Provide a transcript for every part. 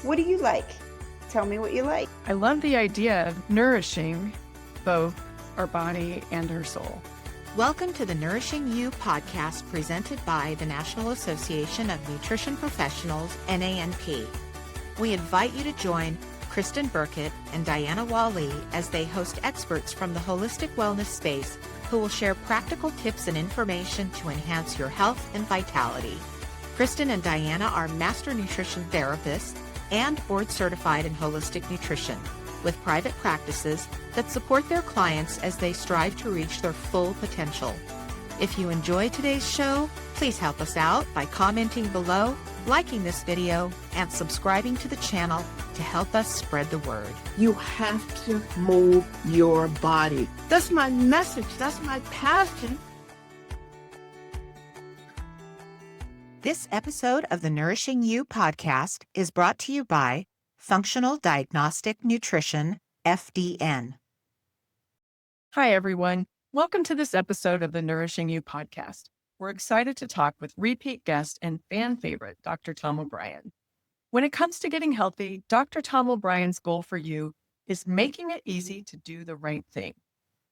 What do you like? Tell me what you like. I love the idea of nourishing both our body and our soul. Welcome to the Nourishing You podcast presented by the National Association of Nutrition Professionals, NANP. We invite you to join Kristen Burkett and Diana Wally as they host experts from the holistic wellness space who will share practical tips and information to enhance your health and vitality. Kristen and Diana are master nutrition therapists and board certified in holistic nutrition, with private practices that support their clients as they strive to reach their full potential. If you enjoy today's show, please help us out by commenting below, liking this video, and subscribing to the channel to help us spread the word. You have to move your body. That's my message. That's my passion. This episode of the Nourishing You podcast is brought to you by Functional Diagnostic Nutrition, FDN. Hi, everyone. Welcome to this episode of the Nourishing You podcast. We're excited to talk with repeat guest and fan favorite, Dr. Tom O'Brien. When it comes to getting healthy, Dr. Tom O'Brien's goal for you is making it easy to do the right thing.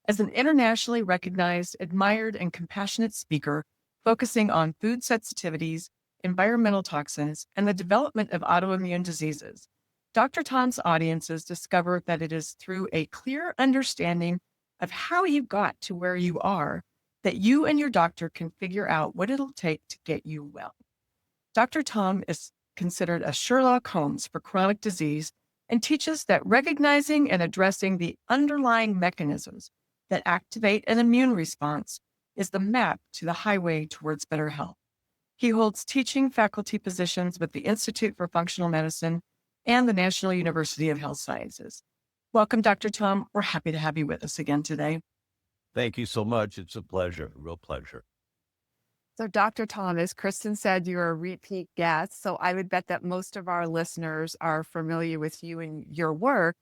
As an internationally recognized, admired, and compassionate speaker focusing on food sensitivities, environmental toxins, and the development of autoimmune diseases, Dr. Tom's audiences discover that it is through a clear understanding of how you got to where you are that you and your doctor can figure out what it'll take to get you well. Dr. Tom is considered a Sherlock Holmes for chronic disease and teaches that recognizing and addressing the underlying mechanisms that activate an immune response is the map to the highway towards better health. He holds teaching faculty positions with the Institute for Functional Medicine and the National University of Health Sciences. Welcome, Dr. Tom. We're happy to have you with us again today. Thank you so much. It's a pleasure, a real pleasure. So, Dr. Tom, as Kristen said, you're a repeat guest. So I would bet that most of our listeners are familiar with you and your work.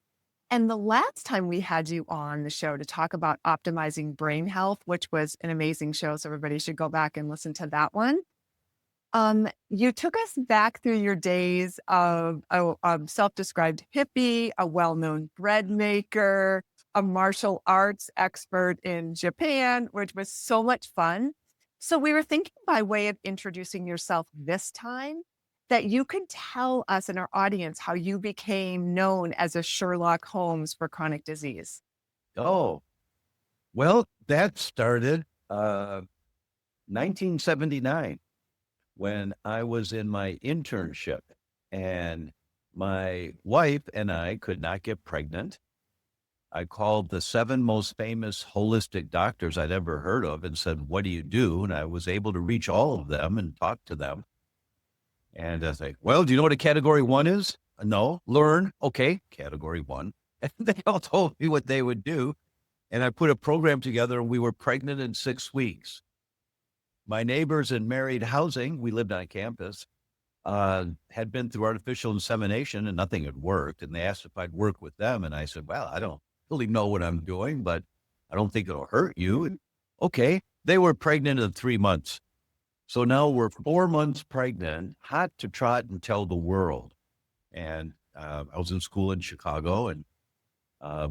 And the last time we had you on the show to talk about optimizing brain health, which was an amazing show, so everybody should go back and listen to that one. You took us back through your days of a self-described hippie, a well-known bread maker, a martial arts expert in Japan, which was so much fun. So we were thinking, by way of introducing yourself this time, that you could tell us and our audience how you became known as a Sherlock Holmes for chronic disease. Oh, well, that started 1979 when I was in my internship, and my wife and I could not get pregnant. I called the 7 most famous holistic doctors I'd ever heard of and said, "What do you do?" And I was able to reach all of them and talk to them. And I say, "Well, do you know what a category 1 is?" "No." "Learn." "Okay, category 1. And they all told me what they would do. And I put a program together and we were pregnant in 6 weeks. My neighbors in married housing, we lived on campus, had been through artificial insemination and nothing had worked. And they asked if I'd work with them. And I said, "Well, I don't really know what I'm doing, but I don't think it'll hurt you." And, okay. They were pregnant in 3 months. So now we're 4 months pregnant, hot to trot and tell the world. And I was in school in Chicago, and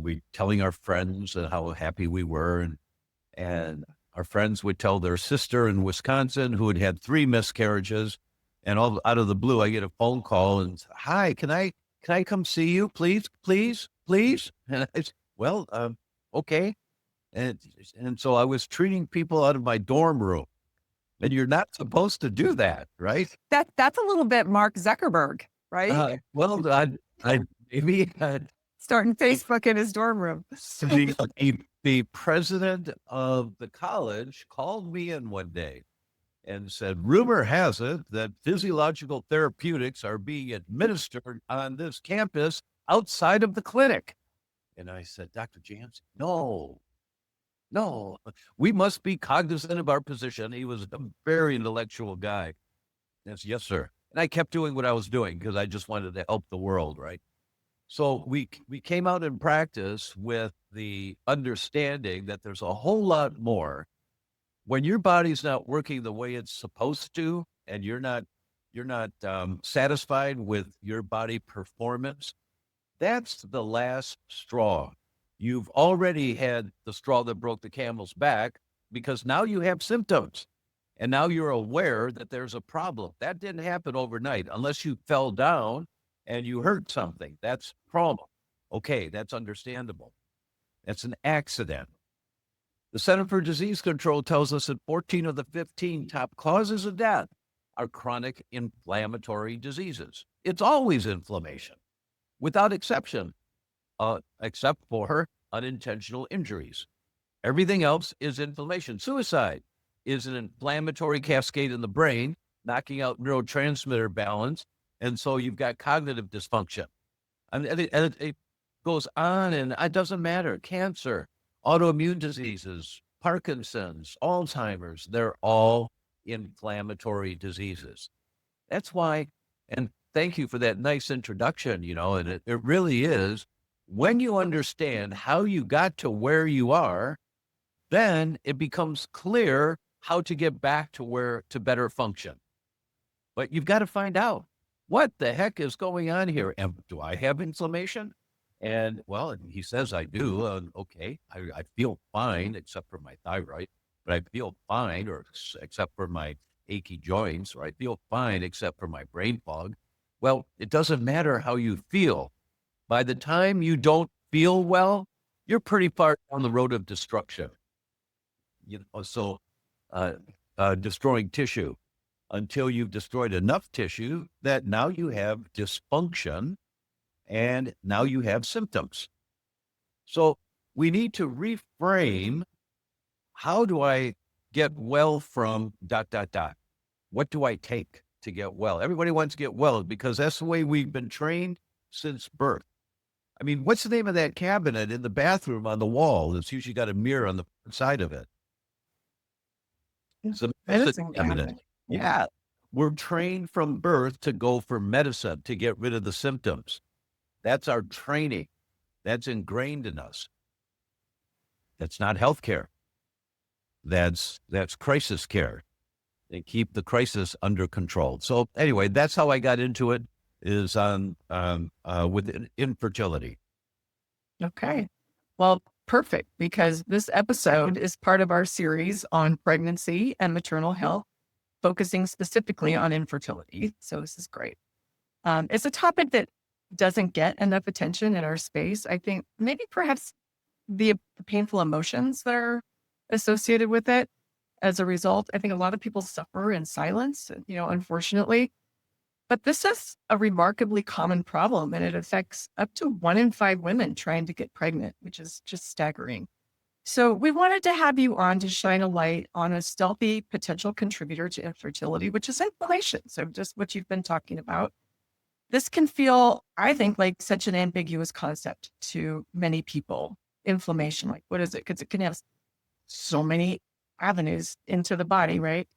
we telling our friends how happy we were. And our friends would tell their sister in Wisconsin who had had 3 miscarriages. And all out of the blue, I get a phone call and, "Hi, can I come see you? Please, please, please." And I said, "Well, okay." And so I was treating people out of my dorm room. And you're not supposed to do that, right? That's a little bit Mark Zuckerberg, right? Well, I maybe Starting Facebook in his dorm room. the president of the college called me in one day and said, "Rumor has it that physiological therapeutics are being administered on this campus outside of the clinic." And I said, "Dr. Jansen, no, we must be cognizant of our position." He was a very intellectual guy. Yes, "Yes, sir." And I kept doing what I was doing because I just wanted to help the world, right? So we came out in practice with the understanding that there's a whole lot more when your body's not working the way it's supposed to, and you're not you're not satisfied with your body performance, that's the last straw. You've already had the straw that broke the camel's back because now you have symptoms. And now you're aware that there's a problem. That didn't happen overnight unless you fell down and you hurt something. That's trauma. Okay, that's understandable. That's an accident. The Center for Disease Control tells us that 14 of the 15 top causes of death are chronic inflammatory diseases. It's always inflammation, without exception, except for unintentional injuries. Everything else is inflammation. Suicide is an inflammatory cascade in the brain, knocking out neurotransmitter balance. And so you've got cognitive dysfunction. And it goes on, and it doesn't matter. Cancer, autoimmune diseases, Parkinson's, Alzheimer's, they're all inflammatory diseases. That's why, and thank you for that nice introduction, and it really is, when you understand how you got to where you are, then it becomes clear how to get back to better function. But you've got to find out what the heck is going on here. And do I have inflammation? And well, he says I do. Okay, I feel fine except for my thyroid, but I feel fine, or except for my achy joints, or I feel fine except for my brain fog. Well, it doesn't matter how you feel. By the time you don't feel well, you're pretty far down the road of destruction. So destroying tissue until you've destroyed enough tissue that now you have dysfunction and now you have symptoms. So we need to reframe, how do I get well from ... What do I take to get well? Everybody wants to get well because that's the way we've been trained since birth. I mean, what's the name of that cabinet in the bathroom on the wall that's usually got a mirror on the side of it? It's a medicine cabinet. Yeah. We're trained from birth to go for medicine, to get rid of the symptoms. That's our training. That's ingrained in us. That's not healthcare. That's crisis care. They keep the crisis under control. So anyway, that's how I got into it, is with infertility. Okay. Well, perfect, because this episode is part of our series on pregnancy and maternal health, focusing specifically on infertility. So this is great. It's a topic that doesn't get enough attention in our space. I think maybe perhaps the painful emotions that are associated with it. As a result, I think a lot of people suffer in silence, unfortunately. But this is a remarkably common problem, and it affects up to 1 in 5 women trying to get pregnant, which is just staggering. So we wanted to have you on to shine a light on a stealthy potential contributor to infertility, which is inflammation. So just what you've been talking about. This can feel, I think, like such an ambiguous concept to many people. Inflammation, like what is it? Because it can have so many avenues into the body, right?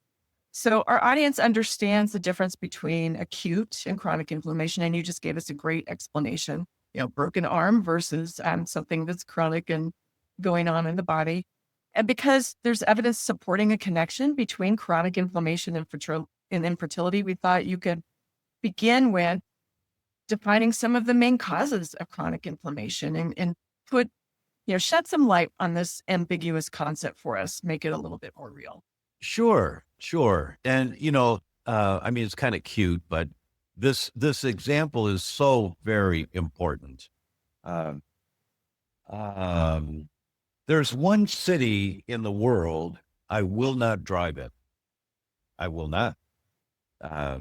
So our audience understands the difference between acute and chronic inflammation. And you just gave us a great explanation, broken arm versus something that's chronic and going on in the body. And because there's evidence supporting a connection between chronic inflammation and infertility, we thought you could begin with defining some of the main causes of chronic inflammation and put, shed some light on this ambiguous concept for us, make it a little bit more real. Sure. And, it's kind of cute, but this example is so very important. There's one city in the world, I will not drive it. I will not. I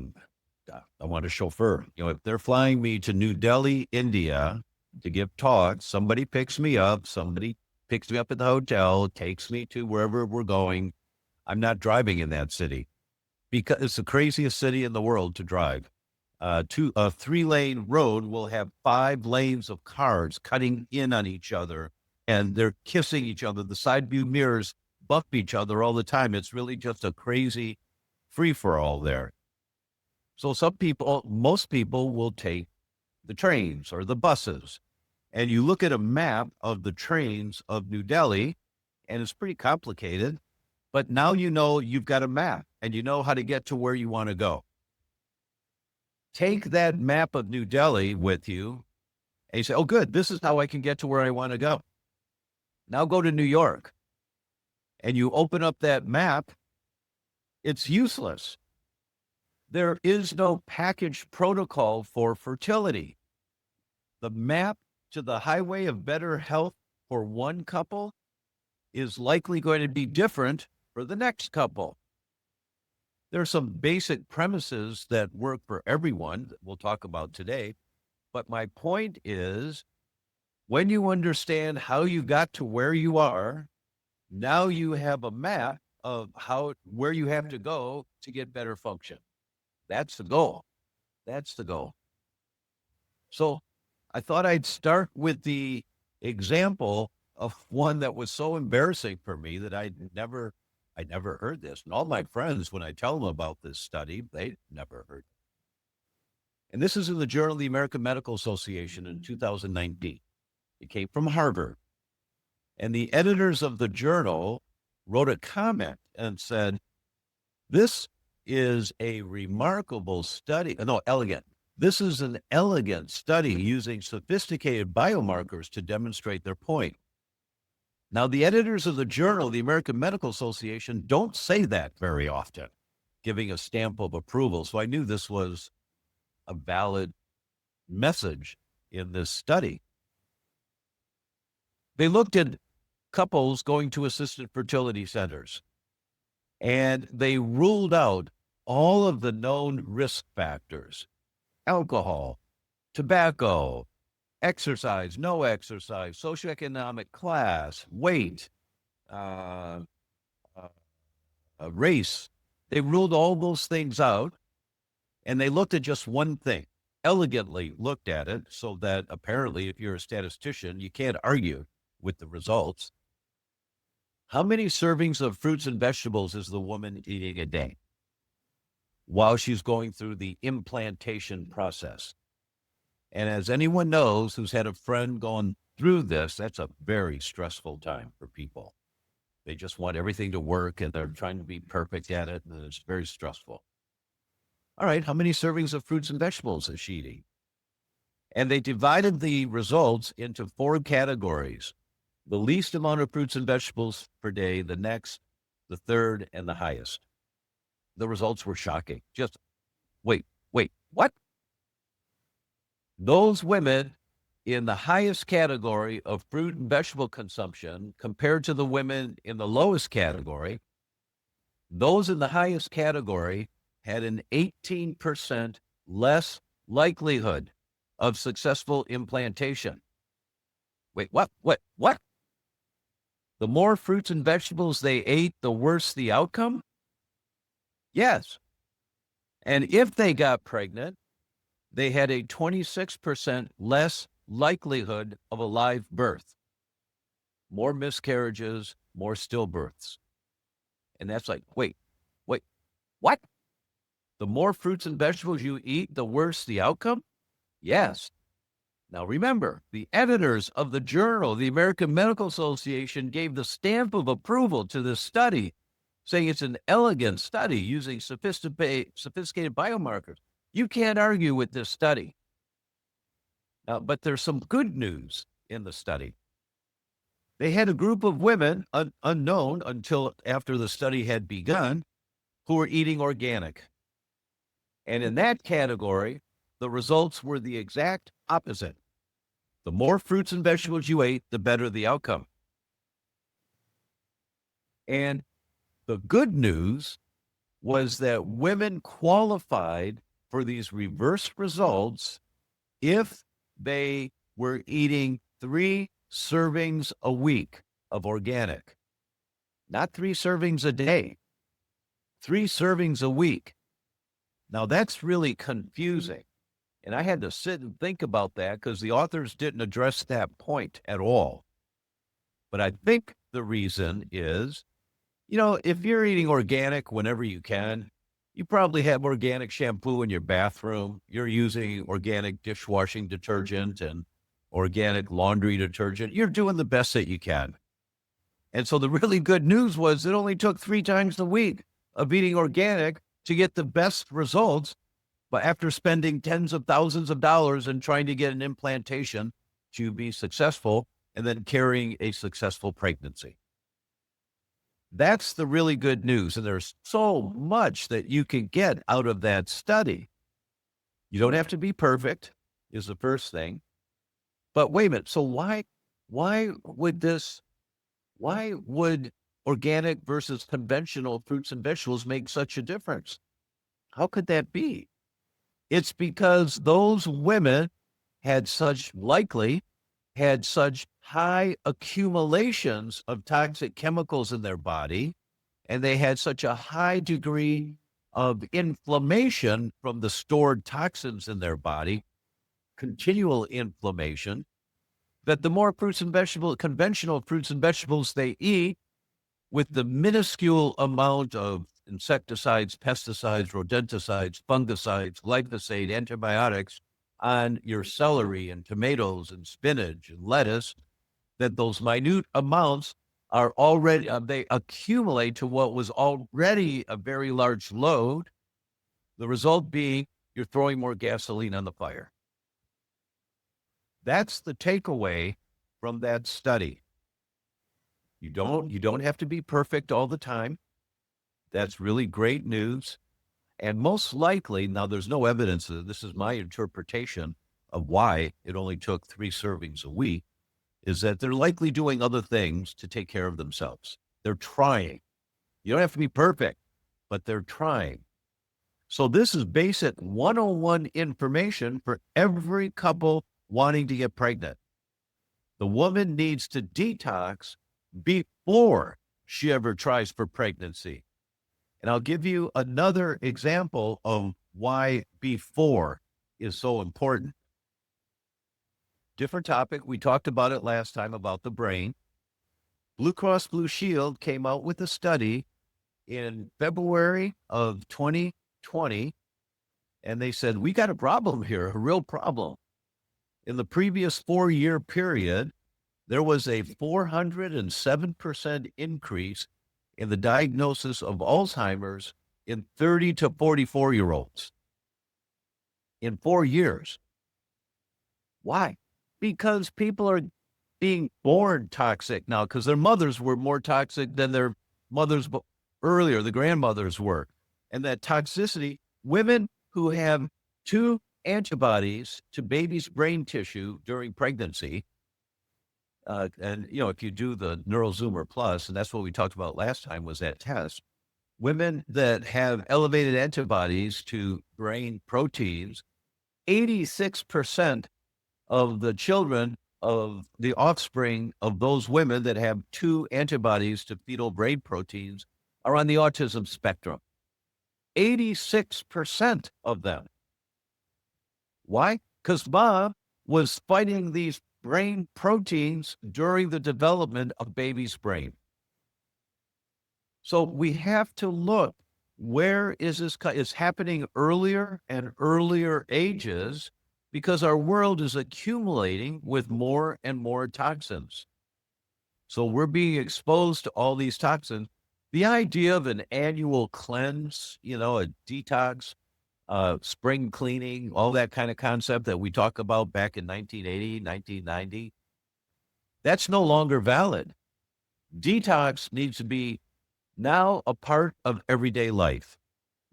want a chauffeur. If they're flying me to New Delhi, India to give talks, somebody picks me up at the hotel, takes me to wherever we're going. I'm not driving in that city because it's the craziest city in the world to drive. A 3-lane road will have 5 lanes of cars cutting in on each other, and they're kissing each other. The side view mirrors buff each other all the time. It's really just a crazy free-for-all there. So most people will take the trains or the buses, and you look at a map of the trains of New Delhi, and it's pretty complicated. But now you've got a map and you know how to get to where you want to go. take that map of New Delhi with you and you say, oh, good, this is how I can get to where I want to go. Now go to New York and you open up that map. It's useless. There is no package protocol for fertility. The map to the highway of better health for one couple is likely going to be different for the next couple. There are some basic premises that work for everyone that we'll talk about today. But my point is, when you understand how you got to where you are, now you have a map of where you have to go to get better function. That's the goal. That's the goal. So I thought I'd start with the example of one that was so embarrassing for me that I never heard this. And all my friends, when I tell them about this study, they never heard it. And this is in the Journal of the American Medical Association in 2019. It came from Harvard. And the editors of the journal wrote a comment and said, this is a remarkable study. No, elegant. This is an elegant study using sophisticated biomarkers to demonstrate their point. Now, the editors of the Journal of the American Medical Association don't say that very often, giving a stamp of approval. So I knew this was a valid message in this study. They looked at couples going to assisted fertility centers, and they ruled out all of the known risk factors: alcohol, tobacco, exercise, no exercise, socioeconomic class, weight, race. They ruled all those things out, and they looked at just one thing, elegantly looked at it, so that apparently if you're a statistician, you can't argue with the results. How many servings of fruits and vegetables is the woman eating a day while she's going through the implantation process? And as anyone knows who's had a friend going through this, that's a very stressful time for people. They just want everything to work, and they're trying to be perfect at it, and it's very stressful. All right, how many servings of fruits and vegetables is she eating? And they divided the results into 4 categories: the least amount of fruits and vegetables per day, the next, the third, and the highest. The results were shocking. Just, wait, what? Those women in the highest category of fruit and vegetable consumption compared to the women in the lowest category, those in the highest category had an 18% less likelihood of successful implantation. Wait, what? The more fruits and vegetables they ate, the worse the outcome? Yes. And if they got pregnant, they had a 26% less likelihood of a live birth. More miscarriages, more stillbirths. And that's like, wait, what? The more fruits and vegetables you eat, the worse the outcome? Yes. Now remember, the editors of the Journal, the American Medical Association, gave the stamp of approval to this study, saying it's an elegant study using sophisticated biomarkers. You can't argue with this study. But there's some good news in the study. They had a group of women, unknown until after the study had begun, who were eating organic. And in that category, the results were the exact opposite. The more fruits and vegetables you ate, the better the outcome. And the good news was that women qualified for these reverse results if they were eating 3 servings a week of organic. Not 3 servings a day, 3 servings a week. Now that's really confusing. And I had to sit and think about that because the authors didn't address that point at all. But I think the reason is, if you're eating organic whenever you can, you probably have organic shampoo in your bathroom. You're using organic dishwashing detergent and organic laundry detergent. You're doing the best that you can. And so the really good news was it only took 3 times a week of eating organic to get the best results but after spending tens of thousands of dollars and trying to get an implantation to be successful and then carrying a successful pregnancy. That's the really good news. And there's so much that you can get out of that study. You don't have to be perfect is the first thing. But wait a minute. So why would organic versus conventional fruits and vegetables make such a difference? How could that be? It's because those women had such high accumulations of toxic chemicals in their body, and they had such a high degree of inflammation from the stored toxins in their body, continual inflammation, that the more conventional fruits and vegetables they eat, with the minuscule amount of insecticides, pesticides, rodenticides, fungicides, glyphosate, antibiotics on your celery and tomatoes and spinach and lettuce, that those minute amounts are already, they accumulate to what was already a very large load. The result being you're throwing more gasoline on the fire. That's the takeaway from that study. You don't have to be perfect all the time. That's really great news. And most likely, now there's no evidence of this, is my interpretation of why it only took 3 servings a week, is that they're likely doing other things to take care of themselves. They're trying. You don't have to be perfect, but they're trying. So this is basic 101 information for every couple wanting to get pregnant. The woman needs to detox before she ever tries for pregnancy. And I'll give you another example of why before is so important. Different topic. We talked about it last time about the brain. Blue Cross Blue Shield came out with a study in February of 2020, and they said, we got a problem here, a real problem. In the previous 4-year period, there was a 407% increase in the diagnosis of Alzheimer's in 30 to 44-year-olds in 4 years. Why? Because people are being born toxic now, because their mothers were more toxic than their mothers earlier, the grandmothers were. And that toxicity, women who have 2 antibodies to baby's brain tissue during pregnancy, and, if you do the NeuroZoomer Plus, and that's what we talked about last time was that test, women that have elevated antibodies to brain proteins, 86% of the children of the offspring of those women that have 2 antibodies to fetal brain proteins are on the autism spectrum. 86% of them. Why? Because mom was fighting these brain proteins during the development of baby's brain. So we have to look, where is this? It's happening earlier and earlier ages because our world is accumulating with more and more toxins. So we're being exposed to all these toxins. The idea of an annual cleanse, a detox, spring cleaning, all that kind of concept that we talked about back in 1980, 1990, that's no longer valid. Detox needs to be now a part of everyday life,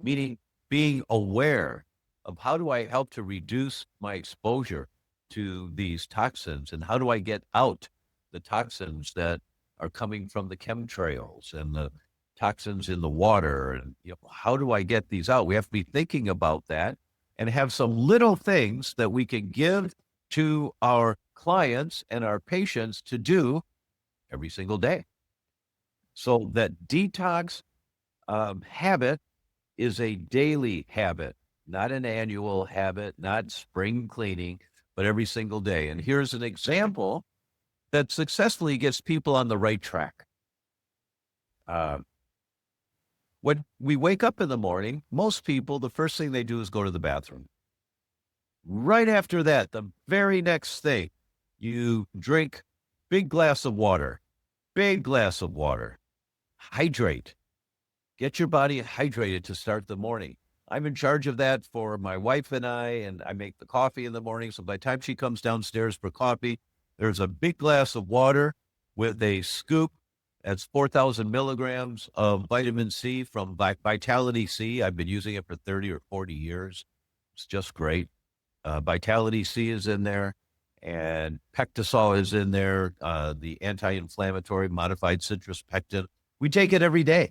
meaning being aware of how do I help to reduce my exposure to these toxins, and how do I get out the toxins that are coming from the chemtrails and the toxins in the water, and how do I get these out? We have to be thinking about that and have some little things that we can give to our clients and our patients to do every single day. So that detox habit is a daily habit, not an annual habit, not spring cleaning, but every single day. And here's an example that successfully gets people on the right track. When we wake up in the morning, most people, the first thing they do is go to the bathroom. Right after that, the very next thing, you drink big glass of water. Hydrate. Get your body hydrated to start the morning. I'm in charge of that for my wife and I make the coffee in the morning. So by the time she comes downstairs for coffee, there's a big glass of water with a scoop. That's 4,000 milligrams of vitamin C from Vitality C. I've been using it for 30 or 40 years. It's just great. Vitality C is in there, and Pectisol is in there, the anti-inflammatory modified citrus pectin. We take it every day.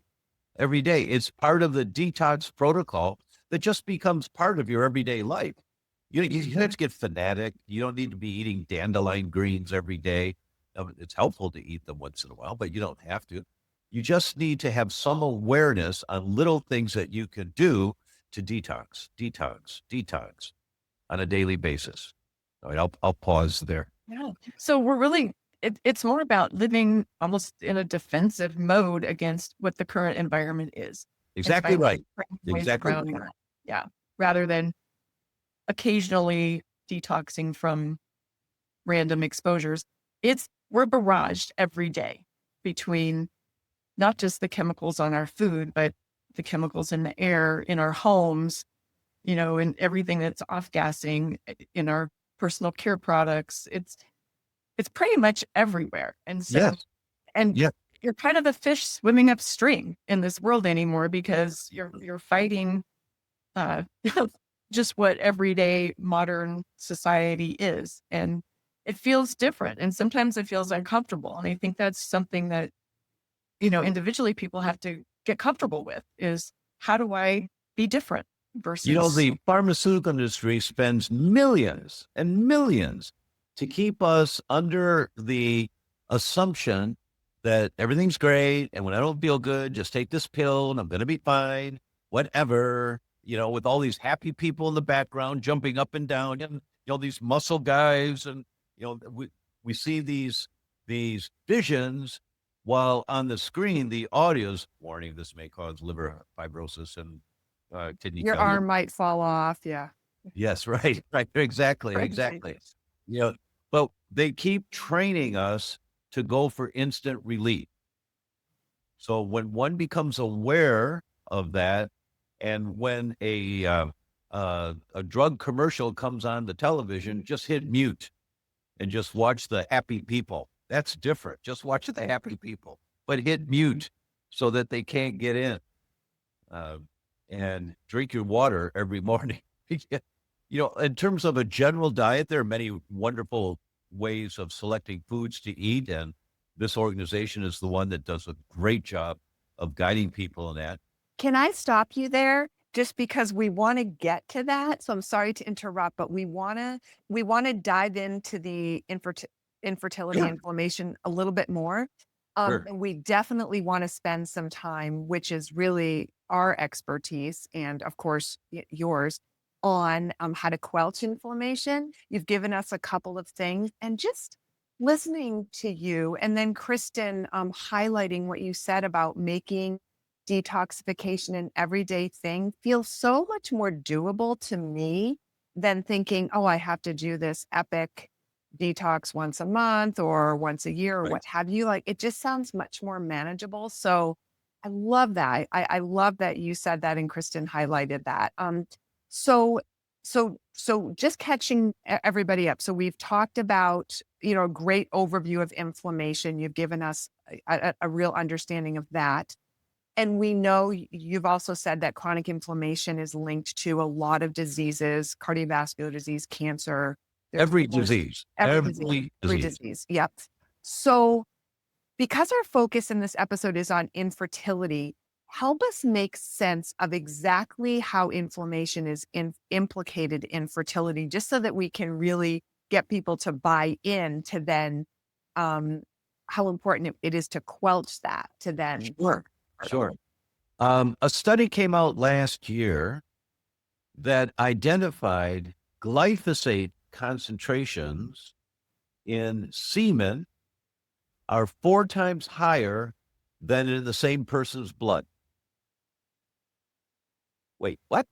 Every day. It's part of the detox protocol that just becomes part of your everyday life. You don't have to get fanatic. You don't need to be eating dandelion greens every day. It's helpful to eat them once in a while, but you don't have to. You just need to have some awareness on little things that you can do to detox on a daily basis. All right, I'll pause there. Yeah. So we're really, it's more about living almost in a defensive mode against what the current environment is. Exactly right. Exactly. Yeah. Rather than occasionally detoxing from random exposures. We're barraged every day between not just the chemicals on our food, but the chemicals in the air, in our homes, and everything that's off-gassing in our personal care products. It's pretty much everywhere. And so, Yes. and Yeah. you're kind of a fish swimming upstream in this world anymore because you're fighting just what everyday modern society is. And it feels different. And sometimes it feels uncomfortable. And I think that's something that, individually people have to get comfortable with is how do I be different versus. The pharmaceutical industry spends millions and millions to keep us under the assumption that everything's great. And when I don't feel good, just take this pill and I'm going to be fine, whatever, with all these happy people in the background jumping up and down and, these muscle guys. And, we see these visions while on the screen, the audio's warning, this may cause liver fibrosis and kidney Your failure. arm might fall off. Yeah. Yes, right. Exactly. But they keep training us to go for instant relief. So when one becomes aware of that, and when a drug commercial comes on the television, just hit mute and just watch the happy people. That's different. Just watch the happy people, but hit mute so that they can't get in. And drink your water every morning. In terms of a general diet, there are many wonderful ways of selecting foods to eat. And this organization is the one that does a great job of guiding people in that. Can I stop you there? Just because we want to get to that. So I'm sorry to interrupt, but we want to dive into the infertility inflammation a little bit more. Sure. And we definitely want to spend some time, which is really our expertise and of course yours, on how to quench inflammation. You've given us a couple of things, and just listening to you and then Kristen highlighting what you said about making detoxification an everyday thing feels so much more doable to me than thinking, oh, I have to do this epic detox once a month or once a year or Right. what have you. Like, it just sounds much more manageable. So I love that. I love that you said that and Kristen highlighted that. So just catching everybody up. So we've talked about, a great overview of inflammation. You've given us a real understanding of that. And we know you've also said that chronic inflammation is linked to a lot of diseases, cardiovascular disease, cancer. Every disease. Every disease. Yep. So because our focus in this episode is on infertility, help us make sense of exactly how inflammation is implicated in fertility, just so that we can really get people to buy in to then how important it is to quench that, to then. Sure. A study came out last year that identified glyphosate concentrations in semen are 4 times higher than in the same person's blood. Wait, what?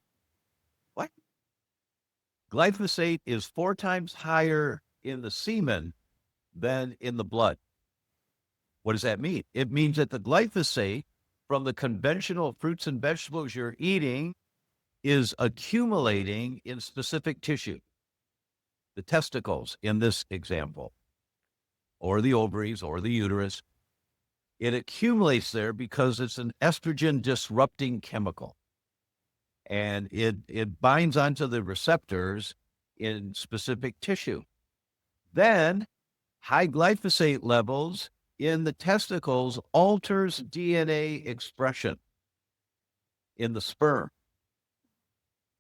What? Glyphosate is 4 times higher in the semen than in the blood. What does that mean? It means that the glyphosate from the conventional fruits and vegetables you're eating is accumulating in specific tissue, the testicles in this example, or the ovaries or the uterus. It accumulates there because it's an estrogen disrupting chemical. And it binds onto the receptors in specific tissue. Then high glyphosate levels in the testicles alters DNA expression in the sperm.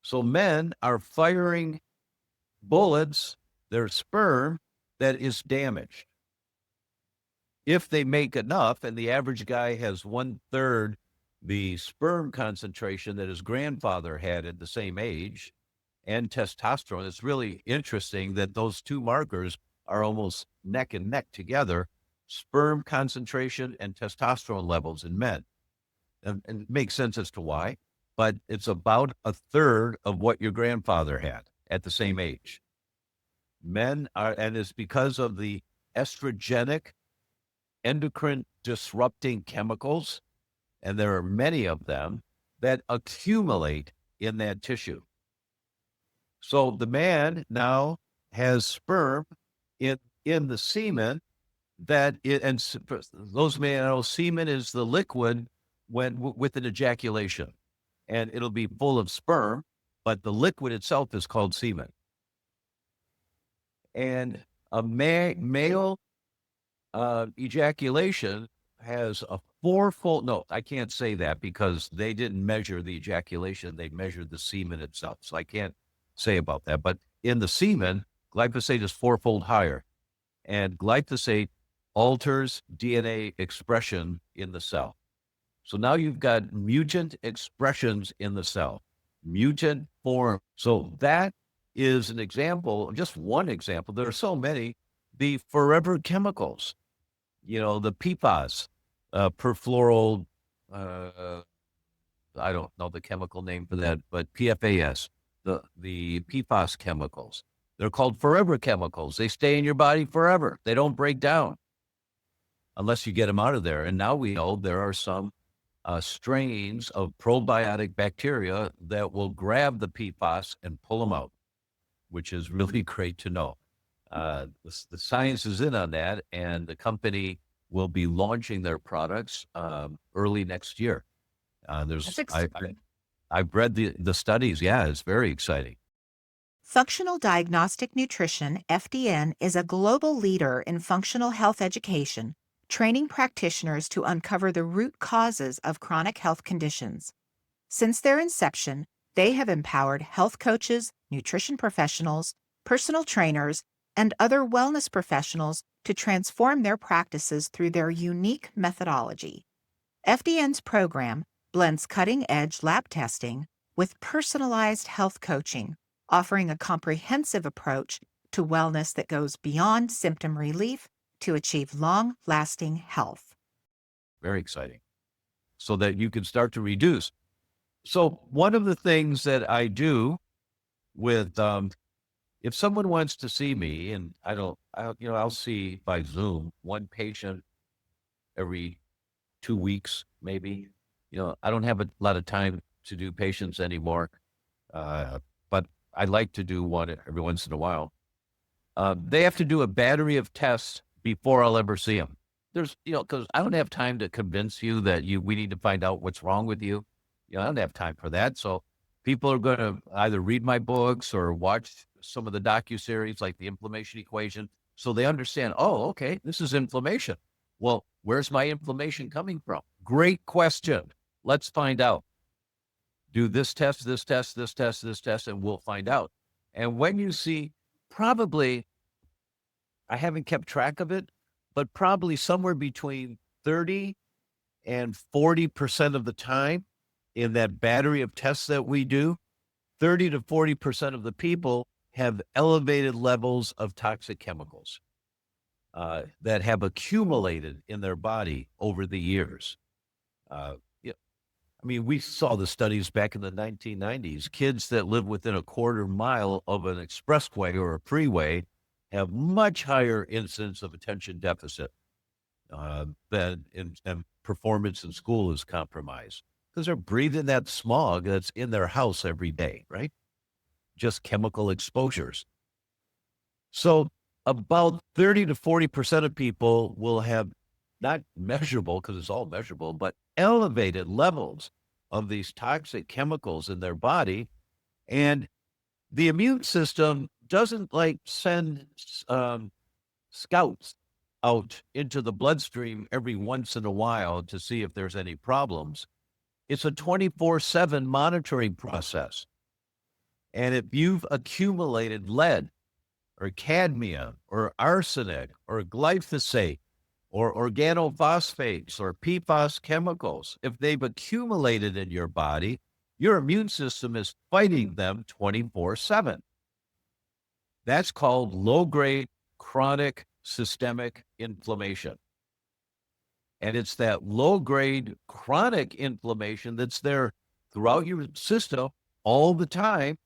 So men are firing bullets, their sperm, that is damaged. If they make enough, and the average guy has 1/3 the sperm concentration that his grandfather had at the same age, and testosterone, it's really interesting that those two markers are almost neck and neck together, sperm concentration and testosterone levels in men. And it makes sense as to why, but it's about 1/3 of what your grandfather had at the same age. Men are, and it's because of the estrogenic endocrine disrupting chemicals, and there are many of them that accumulate in that tissue. So the man now has sperm in the semen those men know semen is the liquid with an ejaculation, and it'll be full of sperm, but the liquid itself is called semen. And a male ejaculation has a fourfold. No, I can't say that because they didn't measure the ejaculation. They measured the semen itself. So I can't say about that. But in the semen, glyphosate is fourfold higher. And glyphosate alters DNA expression in the cell. So now you've got mutant expressions in the cell, mutant form. So that is an example, just one example. There are so many. The forever chemicals, the PFAS, perfluoral, I don't know the chemical name for that, but PFAS, the PFAS chemicals. They're called forever chemicals. They stay in your body forever. They don't break down unless you get them out of there. And now we know there are some strains of probiotic bacteria that will grab the PFAS and pull them out, which is really great to know. The science is in on that, and the company will be launching their products early next year. That's exciting. I've read the studies. Yeah, it's very exciting. Functional Diagnostic Nutrition, FDN, is a global leader in functional health education, training practitioners to uncover the root causes of chronic health conditions. Since their inception, they have empowered health coaches, nutrition professionals, personal trainers, and other wellness professionals to transform their practices through their unique methodology. FDN's program blends cutting-edge lab testing with personalized health coaching, offering a comprehensive approach to wellness that goes beyond symptom relief to achieve long-lasting health. Very exciting. So that you can start to reduce. So one of the things that I do with, if someone wants to see me, and I'll see by Zoom one patient every 2 weeks, maybe. I don't have a lot of time to do patients anymore, but I like to do one every once in a while. They have to do a battery of tests before I'll ever see them. There's, because I don't have time to convince you that we need to find out what's wrong with you. I don't have time for that. So people are going to either read my books or watch some of the docuseries like the inflammation equation. So they understand, oh, okay, this is inflammation. Well, where's my inflammation coming from? Great question. Let's find out. Do this test, this test, this test, this test, and we'll find out. And when you see, probably, I haven't kept track of it, but probably somewhere between 30 and 40% of the time in that battery of tests that we do, 30 to 40% of the people have elevated levels of toxic chemicals that have accumulated in their body over the years. We saw the studies back in the 1990s. Kids that live within a quarter mile of an expressway or a freeway have much higher incidence of attention deficit and performance in school is compromised. Because they're breathing that smog that's in their house every day, right? Just chemical exposures. So about 30 to 40% of people will have not measurable, because it's all measurable, but elevated levels of these toxic chemicals in their body. And the immune system doesn't like send scouts out into the bloodstream every once in a while to see if there's any problems. It's a 24/7 monitoring process. And if you've accumulated lead or cadmium or arsenic or glyphosate or organophosphates or PFAS chemicals, if they've accumulated in your body, your immune system is fighting them 24/7. That's called low-grade chronic systemic inflammation. And it's that low-grade chronic inflammation that's there throughout your system all the time.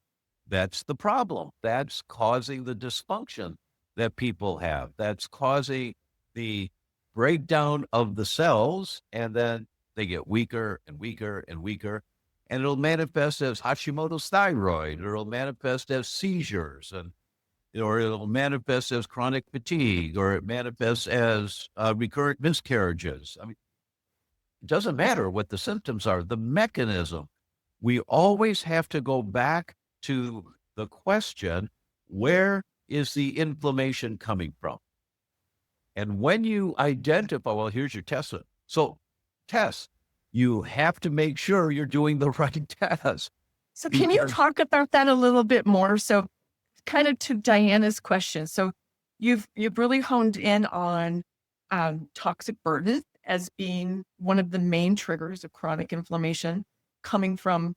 That's the problem. That's causing the dysfunction that people have. That's causing the breakdown of the cells, and then they get weaker and weaker and weaker. And it'll manifest as Hashimoto's thyroid, or it'll manifest as seizures, and or it'll manifest as chronic fatigue, or it manifests as recurrent miscarriages. I mean, it doesn't matter what the symptoms are, the mechanism. We always have to go back to the question, where is the inflammation coming from? And when you identify, well, here's your test. So test, you have to make sure you're doing the right test. So can you talk about that a little bit more? So kind of to Diana's question. So you've really honed in on toxic burden as being one of the main triggers of chronic inflammation, coming from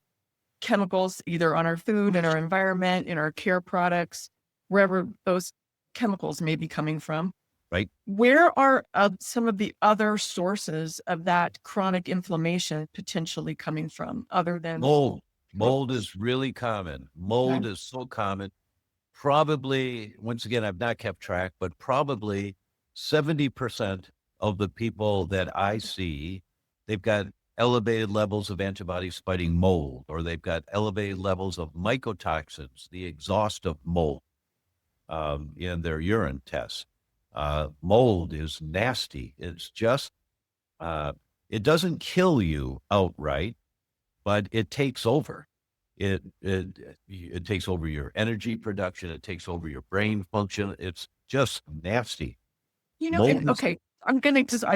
chemicals either on our food, in our environment, in our care products, wherever those chemicals may be coming from. Right. Where are some of the other sources of that chronic inflammation potentially coming from, other than mold? Mold is really common. Mold Okay. is so common. Probably, once again, I've not kept track, but probably 70% of the people that I see, they've got elevated levels of antibodies fighting mold, or they've got elevated levels of mycotoxins, the exhaust of mold, in their urine tests. Mold is nasty. It's just, it doesn't kill you outright, but it takes over. It takes over your energy production. It takes over your brain function. It's just nasty. And, okay, I'm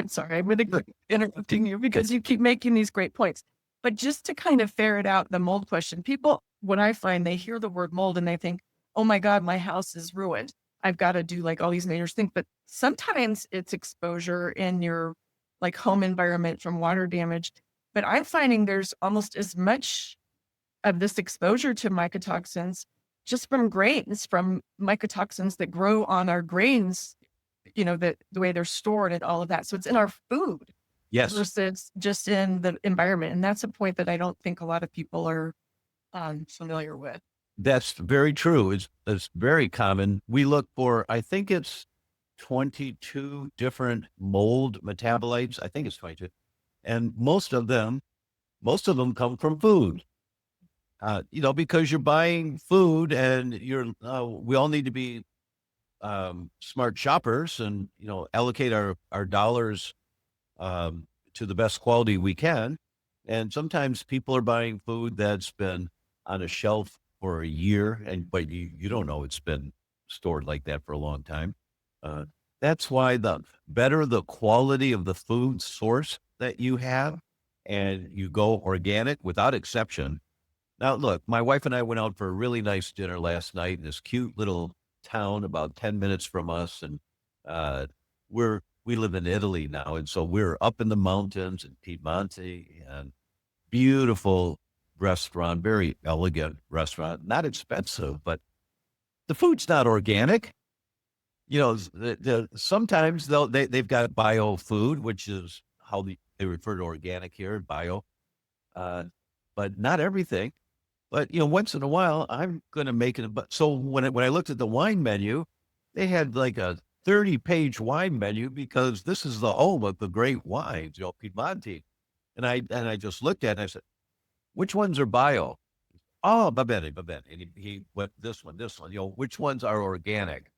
sorry, I'm going to keep interrupting you because you keep making these great points. But just to kind of ferret out the mold question, people, what I find, they hear the word mold and they think, oh my God, my house is ruined. I've got to do like all these major things. But sometimes it's exposure in your like home environment from water damage. But I'm finding there's almost as much of this exposure to mycotoxins just from grains, from mycotoxins that grow on our grains, the way they're stored and all of that. So it's in our food Yes. versus just in the environment. And that's a point that I don't think a lot of people are familiar with. That's very true. It's very common. We look for, I think it's 22 different mold metabolites. I think it's 22. And most of them come from food. Because you're buying food, and we all need to be smart shoppers, and allocate our dollars to the best quality we can. And sometimes people are buying food that's been on a shelf for a year, but you don't know it's been stored like that for a long time. That's why the better the quality of the food source that you have, and you go organic without exception. Now, look, my wife and I went out for a really nice dinner last night in this cute little town about 10 minutes from us. And we live in Italy now. And so we're up in the mountains in Piemonte, and beautiful restaurant, very elegant restaurant, not expensive, but the food's not organic. Sometimes they've got bio food, which is how they refer to organic here, bio, but not everything. But, once in a while, I'm going to make it. But so when I looked at the wine menu, they had like a 30-page wine menu, because this is the home of the great wines, Piemonte. And I just looked at it and I said, which ones are bio? Oh, va bene, va bene. And he went, this one, which ones are organic?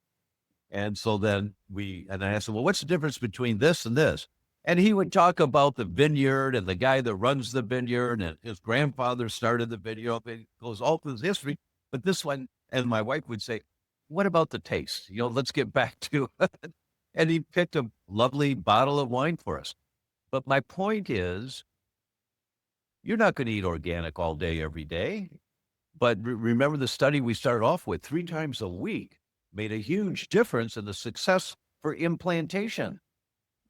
And so then and I asked him, well, what's the difference between this and this? And he would talk about the vineyard and the guy that runs the vineyard and his grandfather started the vineyard. It goes all through his history. But this one, and my wife would say, what about the taste? Let's get back to it. And he picked a lovely bottle of wine for us. But my point is, you're not going to eat organic all day, every day. But remember the study we started off with, 3 times a week made a huge difference in the success for implantation.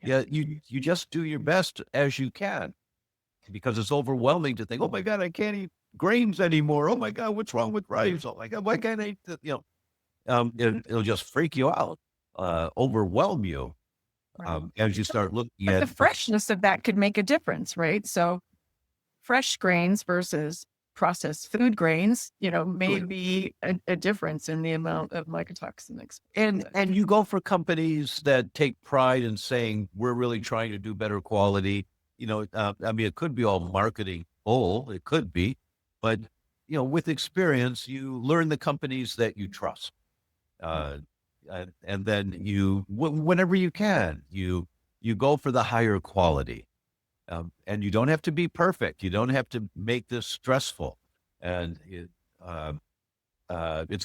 Yeah, you just do your best as you can, because it's overwhelming to think, oh my God, I can't eat grains anymore. Oh my God, what's wrong with rice? Oh my God, why can't I eat that? It'll just freak you out, overwhelm you Right. as you start looking But at the freshness of that could make a difference, right? So fresh grains versus processed food grains, may be a difference in the amount of mycotoxin exposure. and you go for companies that take pride in saying we're really trying to do better quality. I mean, it could be all marketing bull, it could be, but with experience, you learn the companies that you trust, and then whenever you can, you go for the higher quality. And you don't have to be perfect. You don't have to make this stressful. And it's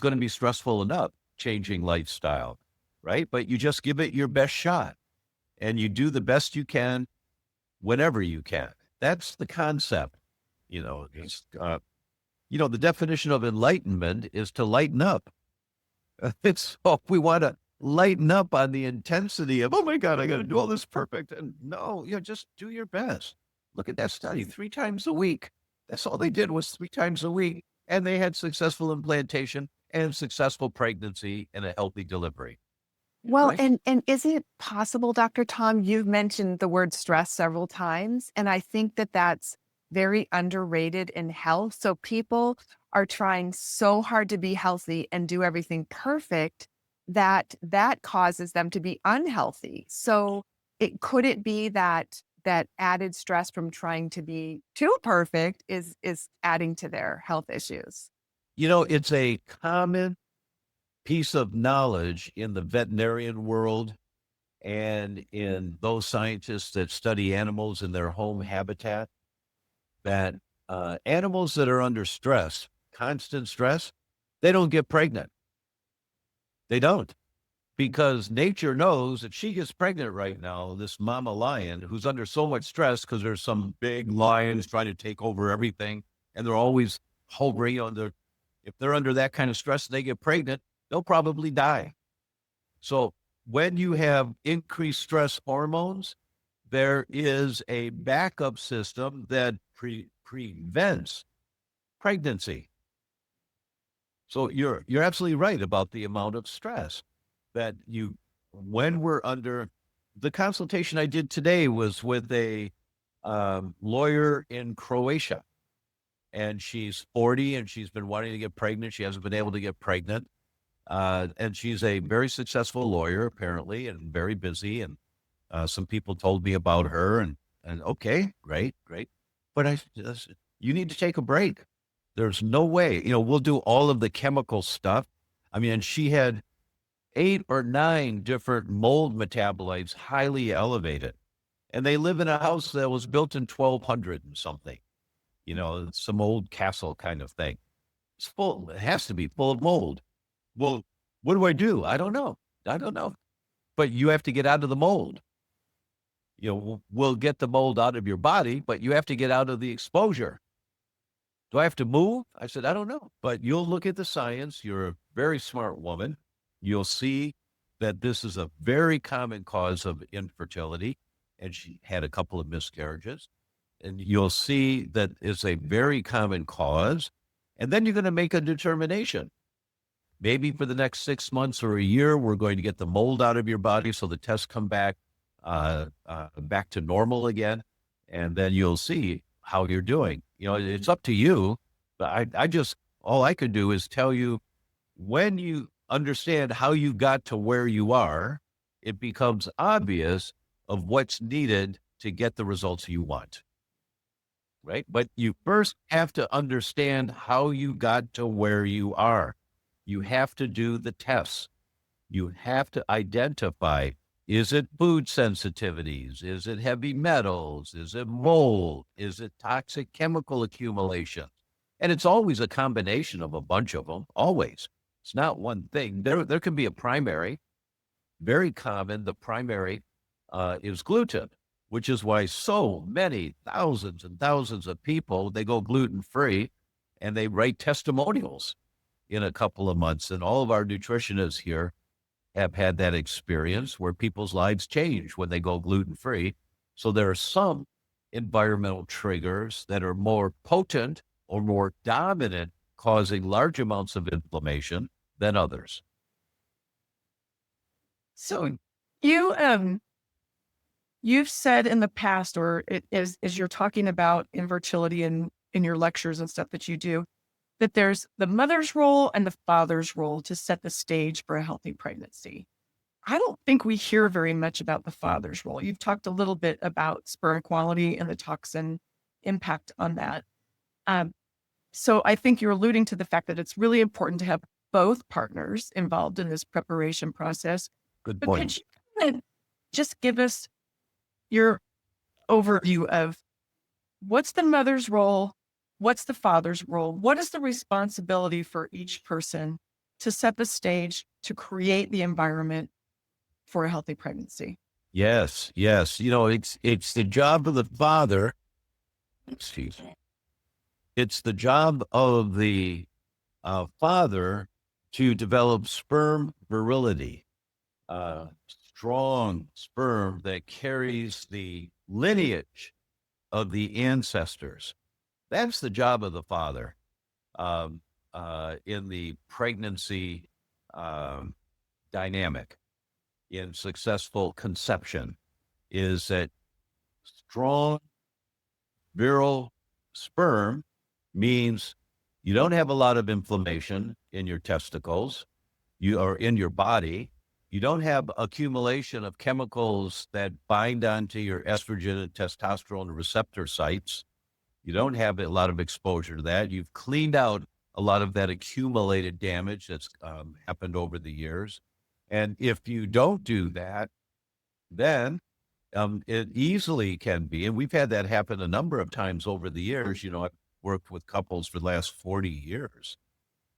going to be stressful enough changing lifestyle, right? But you just give it your best shot and you do the best you can whenever you can. That's the concept. The definition of enlightenment is to lighten up. We want to lighten up on the intensity of, oh my God, I got to do all this perfect. And no, just do your best. Look at that study, 3 times a week. That's all they did was 3 times a week. And they had successful implantation and successful pregnancy and a healthy delivery. Well, Right? and is it possible, Dr. Tom, you've mentioned the word stress several times, and I think that that's very underrated in health. So people are trying so hard to be healthy and do everything perfect that causes them to be unhealthy. So could it be that added stress from trying to be too perfect is adding to their health issues? It's a common piece of knowledge in the veterinarian world and in those scientists that study animals in their home habitat, that animals that are under stress, constant stress, they don't get pregnant. They don't, because nature knows that she gets pregnant right now, this mama lion who's under so much stress because there's some big lions trying to take over everything. And they're always hovering if they're under that kind of stress and they get pregnant, they'll probably die. So when you have increased stress hormones, there is a backup system that prevents pregnancy. So you're absolutely right about the amount of stress that when we're under. The consultation I did today was with a lawyer in Croatia, and she's 40 and she's been wanting to get pregnant. She hasn't been able to get pregnant. And she's a very successful lawyer, apparently, and very busy. And some people told me about her, and okay, great. But you need to take a break. There's no way, we'll do all of the chemical stuff. I mean, and she had 8 or 9 different mold metabolites, highly elevated. And they live in a house that was built in 1200 and something, some old castle kind of thing. It's full, it has to be full of mold. Well, what do? I don't know. But you have to get out of the mold. We'll get the mold out of your body, but you have to get out of the exposure. Do I have to move? I said, I don't know. But you'll look at the science. You're a very smart woman. You'll see that this is a very common cause of infertility. And she had a couple of miscarriages. And you'll see that it's a very common cause. And then you're going to make a determination. Maybe for the next 6 months or a year, we're going to get the mold out of your body so the tests come back to normal again. And then you'll see how you're doing. It's up to you. But all I could do is tell you, when you understand how you got to where you are, it becomes obvious of what's needed to get the results you want. right? But you first have to understand how you got to where you are. You have to do the tests. You have to identify, is it food sensitivities? Is it heavy metals? Is it mold? Is it toxic chemical accumulation? And it's always a combination of a bunch of them, always. It's not one thing. There can be a primary, very common. The primary is gluten, which is why so many thousands and thousands of people, they go gluten-free and they write testimonials in a couple of months. And all of our nutritionists here have had that experience where people's lives change when they go gluten-free. So there are some environmental triggers that are more potent or more dominant, causing large amounts of inflammation than others. So you you've said in the past, or as you're talking about infertility in your lectures and stuff that you do, that there's the mother's role and the father's role to set the stage for a healthy pregnancy. I don't think we hear very much about the father's role. You've talked a little bit about sperm quality and the toxin impact on that. So I think you're alluding to the fact that it's really important to have both partners involved in this preparation process. Good But could point. you kind of just give us your overview of what's the mother's role? What's the father's role? What is the responsibility for each person to set the stage, to create the environment for a healthy pregnancy? Yes, yes. It's the job of the father. Excuse me. It's the job of the father to develop sperm virility, strong sperm that carries the lineage of the ancestors. That's the job of the father in the pregnancy um, dynamic, in successful conception, is that strong, virile sperm means you don't have a lot of inflammation in your testicles, you are in your body. You don't have accumulation of chemicals that bind onto your estrogen and testosterone receptor sites. You don't have a lot of exposure to that. You've cleaned out a lot of that accumulated damage that's happened over the years. And if you don't do that, then it easily can be, and we've had that happen a number of times over the years. I've worked with couples for the last 40 years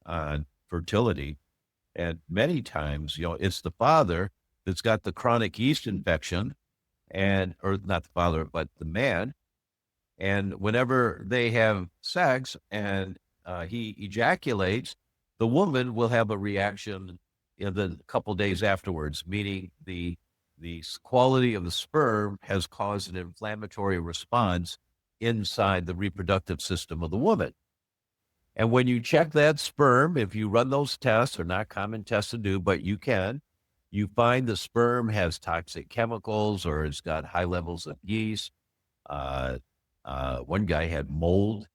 on fertility. And many times, it's the father that's got the chronic yeast infection or not the father, but the man. And whenever they have sex and he ejaculates, the woman will have a reaction in the couple days afterwards, meaning the quality of the sperm has caused an inflammatory response inside the reproductive system of the woman. And when you check that sperm, if you run those tests, they're not common tests to do, but you find the sperm has toxic chemicals or it's got high levels of yeast. One guy had mold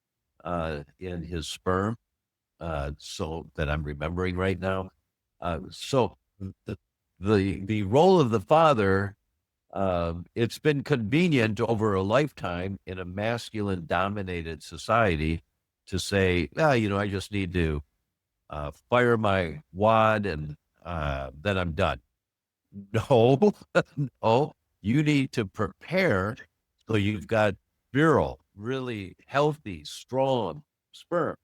in his sperm, so that I'm remembering right now. So the role of the father, it's been convenient over a lifetime in a masculine dominated society to say, I just need to fire my wad and then I'm done. No, no, you need to prepare so you've got virile, really healthy, strong sperm.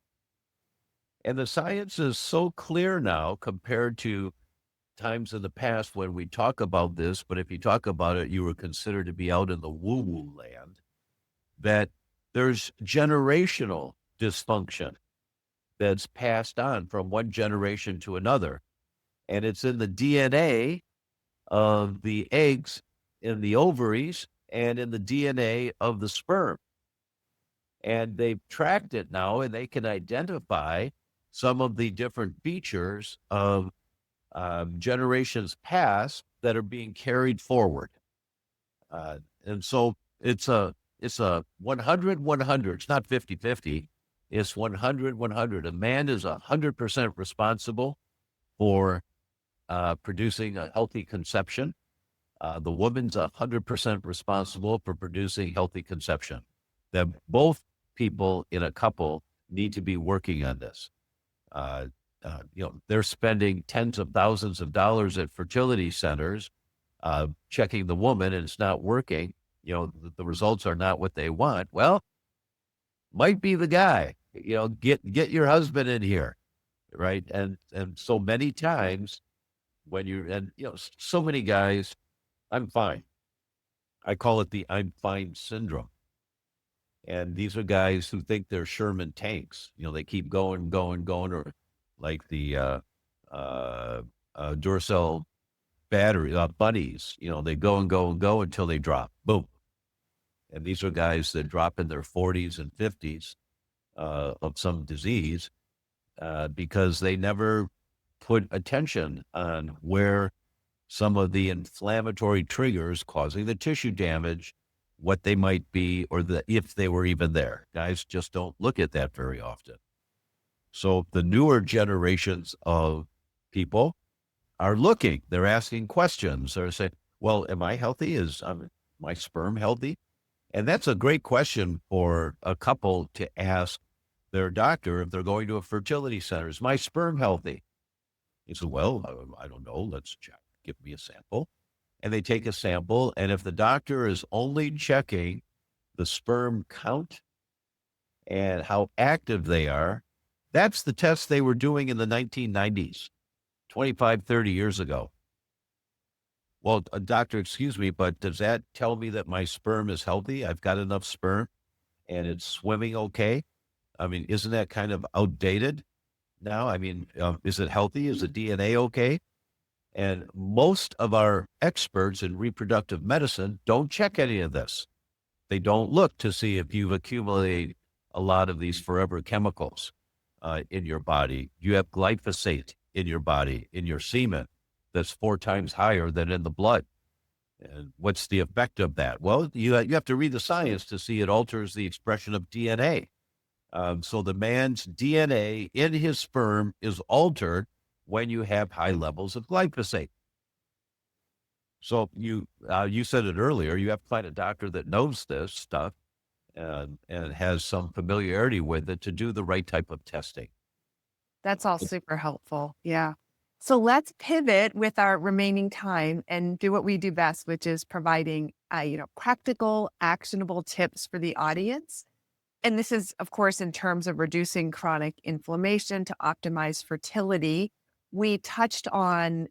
And the science is so clear now compared to times in the past when we talk about this, but if you talk about it, you were considered to be out in the woo-woo land, that there's generational dysfunction that's passed on from one generation to another. And it's in the DNA of the eggs in the ovaries and in the DNA of the sperm. And they've tracked it now and they can identify some of the different features of generations past that are being carried forward. And so it's a 100-100. It's not 50-50. It's 100-100. A man is 100% responsible for producing a healthy conception. The woman's 100% responsible for producing healthy conception. That both people in a couple need to be working on this. They're spending tens of thousands of dollars at fertility centers, checking the woman, and it's not working. The results are not what they want. Well, might be the guy. Get your husband in here, right? And so many times so many guys, I'm fine. I call it the I'm fine syndrome. And these are guys who think they're Sherman tanks. They keep going, going, going, or like the Duracell battery bunnies. They go and go and go until they drop. Boom. And these are guys that drop in their 40s and 50s of some disease because they never put attention on where some of the inflammatory triggers causing the tissue damage, what they might be, or if they were even there. Guys just don't look at that very often. So the newer generations of people are looking. They're asking questions. They're saying, well, am I healthy? Is my sperm healthy? And that's a great question for a couple to ask their doctor if they're going to a fertility center. Is my sperm healthy? He said, well, I don't know. Let's check. Give me a sample. And they take a sample. And if the doctor is only checking the sperm count and how active they are, that's the test they were doing in the 1990s, 25, 30 years ago. Well, doctor, excuse me, but does that tell me that my sperm is healthy? I've got enough sperm and it's swimming okay? I mean, isn't that kind of outdated now? I mean, is it healthy? Is the DNA okay? And most of our experts in reproductive medicine don't check any of this. They don't look to see if you've accumulated a lot of these forever chemicals in your body. You have glyphosate in your body, in your semen, that's 4 times higher than in the blood. And what's the effect of that? Well, you have to read the science to see it alters the expression of DNA. So the man's DNA in his sperm is altered when you have high levels of glyphosate. So you said it earlier, you have to find a doctor that knows this stuff and has some familiarity with it to do the right type of testing. That's all super helpful. Yeah. So let's pivot with our remaining time and do what we do best, which is providing, practical, actionable tips for the audience. And this is, of course, in terms of reducing chronic inflammation to optimize fertility. We touched on,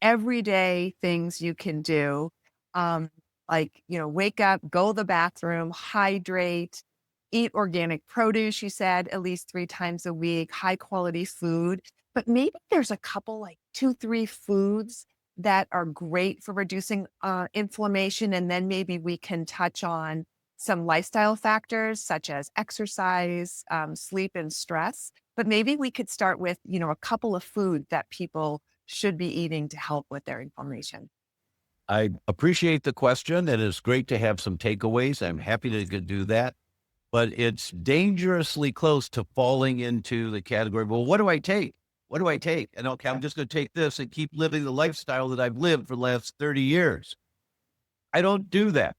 everyday things you can do, wake up, go to the bathroom, hydrate, eat organic produce, you said, at least 3 times a week, high quality food. But maybe there's a couple, like 2, 3 foods that are great for reducing inflammation. And then maybe we can touch on some lifestyle factors such as exercise, sleep, and stress. But maybe we could start with, a couple of foods that people should be eating to help with their inflammation. I appreciate the question, and it's great to have some takeaways. I'm happy to do that. But it's dangerously close to falling into the category, well, what do I take? What do I take? And okay, I'm just going to take this and keep living the lifestyle that I've lived for the last 30 years. I don't do that.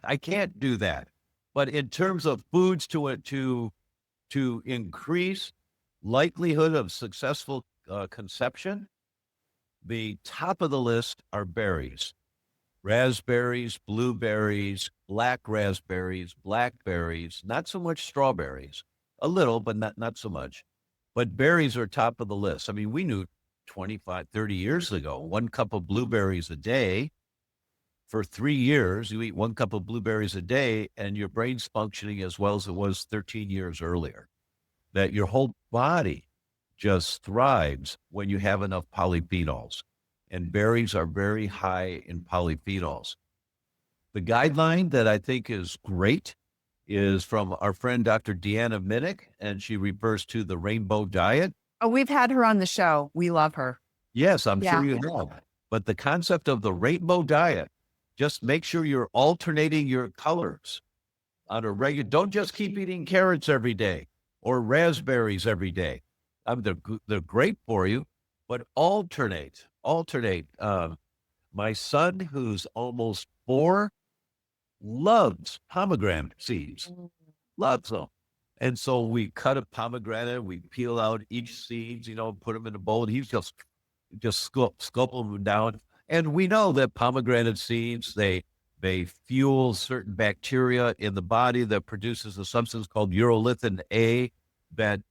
I can't do that. But in terms of foods to increase likelihood of successful conception, the top of the list are berries. Raspberries, blueberries, black raspberries, blackberries, not so much strawberries, a little, but not so much. But berries are top of the list. I mean, we knew 25, 30 years ago, 1 cup of blueberries a day. For 3 years, you eat 1 cup of blueberries a day and your brain's functioning as well as it was 13 years earlier. That your whole body just thrives when you have enough polyphenols. And berries are very high in polyphenols. The guideline that I think is great is from our friend, Dr. Deanna Minnick, and she refers to the rainbow diet. Oh, we've had her on the show. We love her. Yes, I'm Yeah. sure you have. But the concept of the rainbow diet, just make sure you're alternating your colors on a regular. Don't just keep eating carrots every day or raspberries every day. They're great for you, but alternate. My son, who's almost 4, loves pomegranate seeds, loves them. And so we cut a pomegranate, we peel out each seeds, put them in a bowl, and he's just sculpt them down. And we know that pomegranate seeds, they fuel certain bacteria in the body that produces a substance called urolithin A that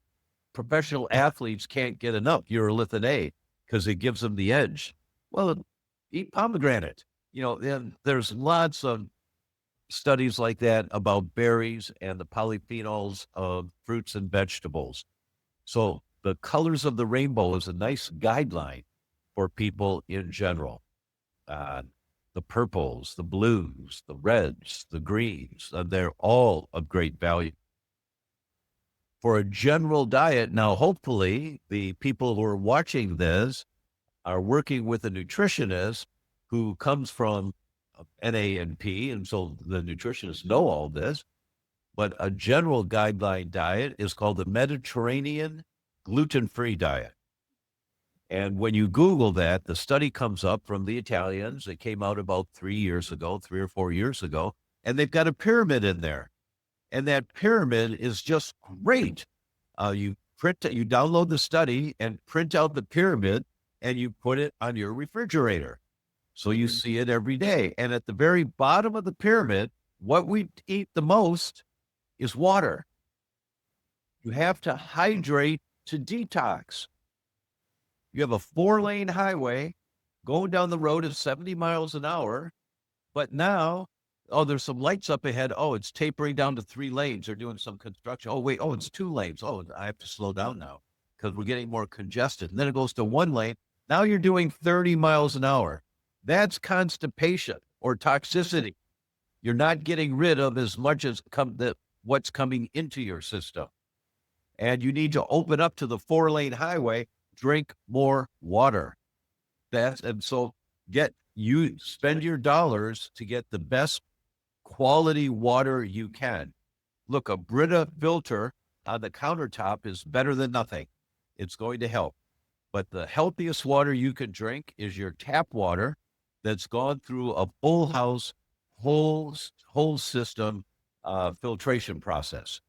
professional athletes can't get enough urolithin A because it gives them the edge. Well, eat pomegranate. Then there's lots of studies like that about berries and the polyphenols of fruits and vegetables. So the colors of the rainbow is a nice guideline for people in general. The purples, the blues, the reds, the greens, they're all of great value. For a general diet, now hopefully the people who are watching this are working with a nutritionist who comes from NANP, and so the nutritionists know all this. But a general guideline diet is called the Mediterranean gluten-free diet. And when you Google that, the study comes up from the Italians. It came out about 3 or 4 years ago, and they've got a pyramid in there. And that pyramid is just great. You download the study and print out the pyramid, and you put it on your refrigerator. So you see it every day. And at the very bottom of the pyramid, what we eat the most is water. You have to hydrate to detox. You have a 4-lane highway going down the road at 70 miles an hour, but now, there's some lights up ahead. It's tapering down to 3 lanes. They're doing some construction. It's 2 lanes. I have to slow down now because we're getting more congested. And then it goes to 1 lane. Now you're doing 30 miles an hour. That's constipation or toxicity. You're not getting rid of as much as what's coming into your system. And you need to open up to the 4-lane highway, drink more water. So spend your dollars to get the best quality water you can. Look, a Brita filter on the countertop is better than nothing. It's going to help. But the healthiest water you can drink is your tap water that's gone through a full house, whole system filtration process.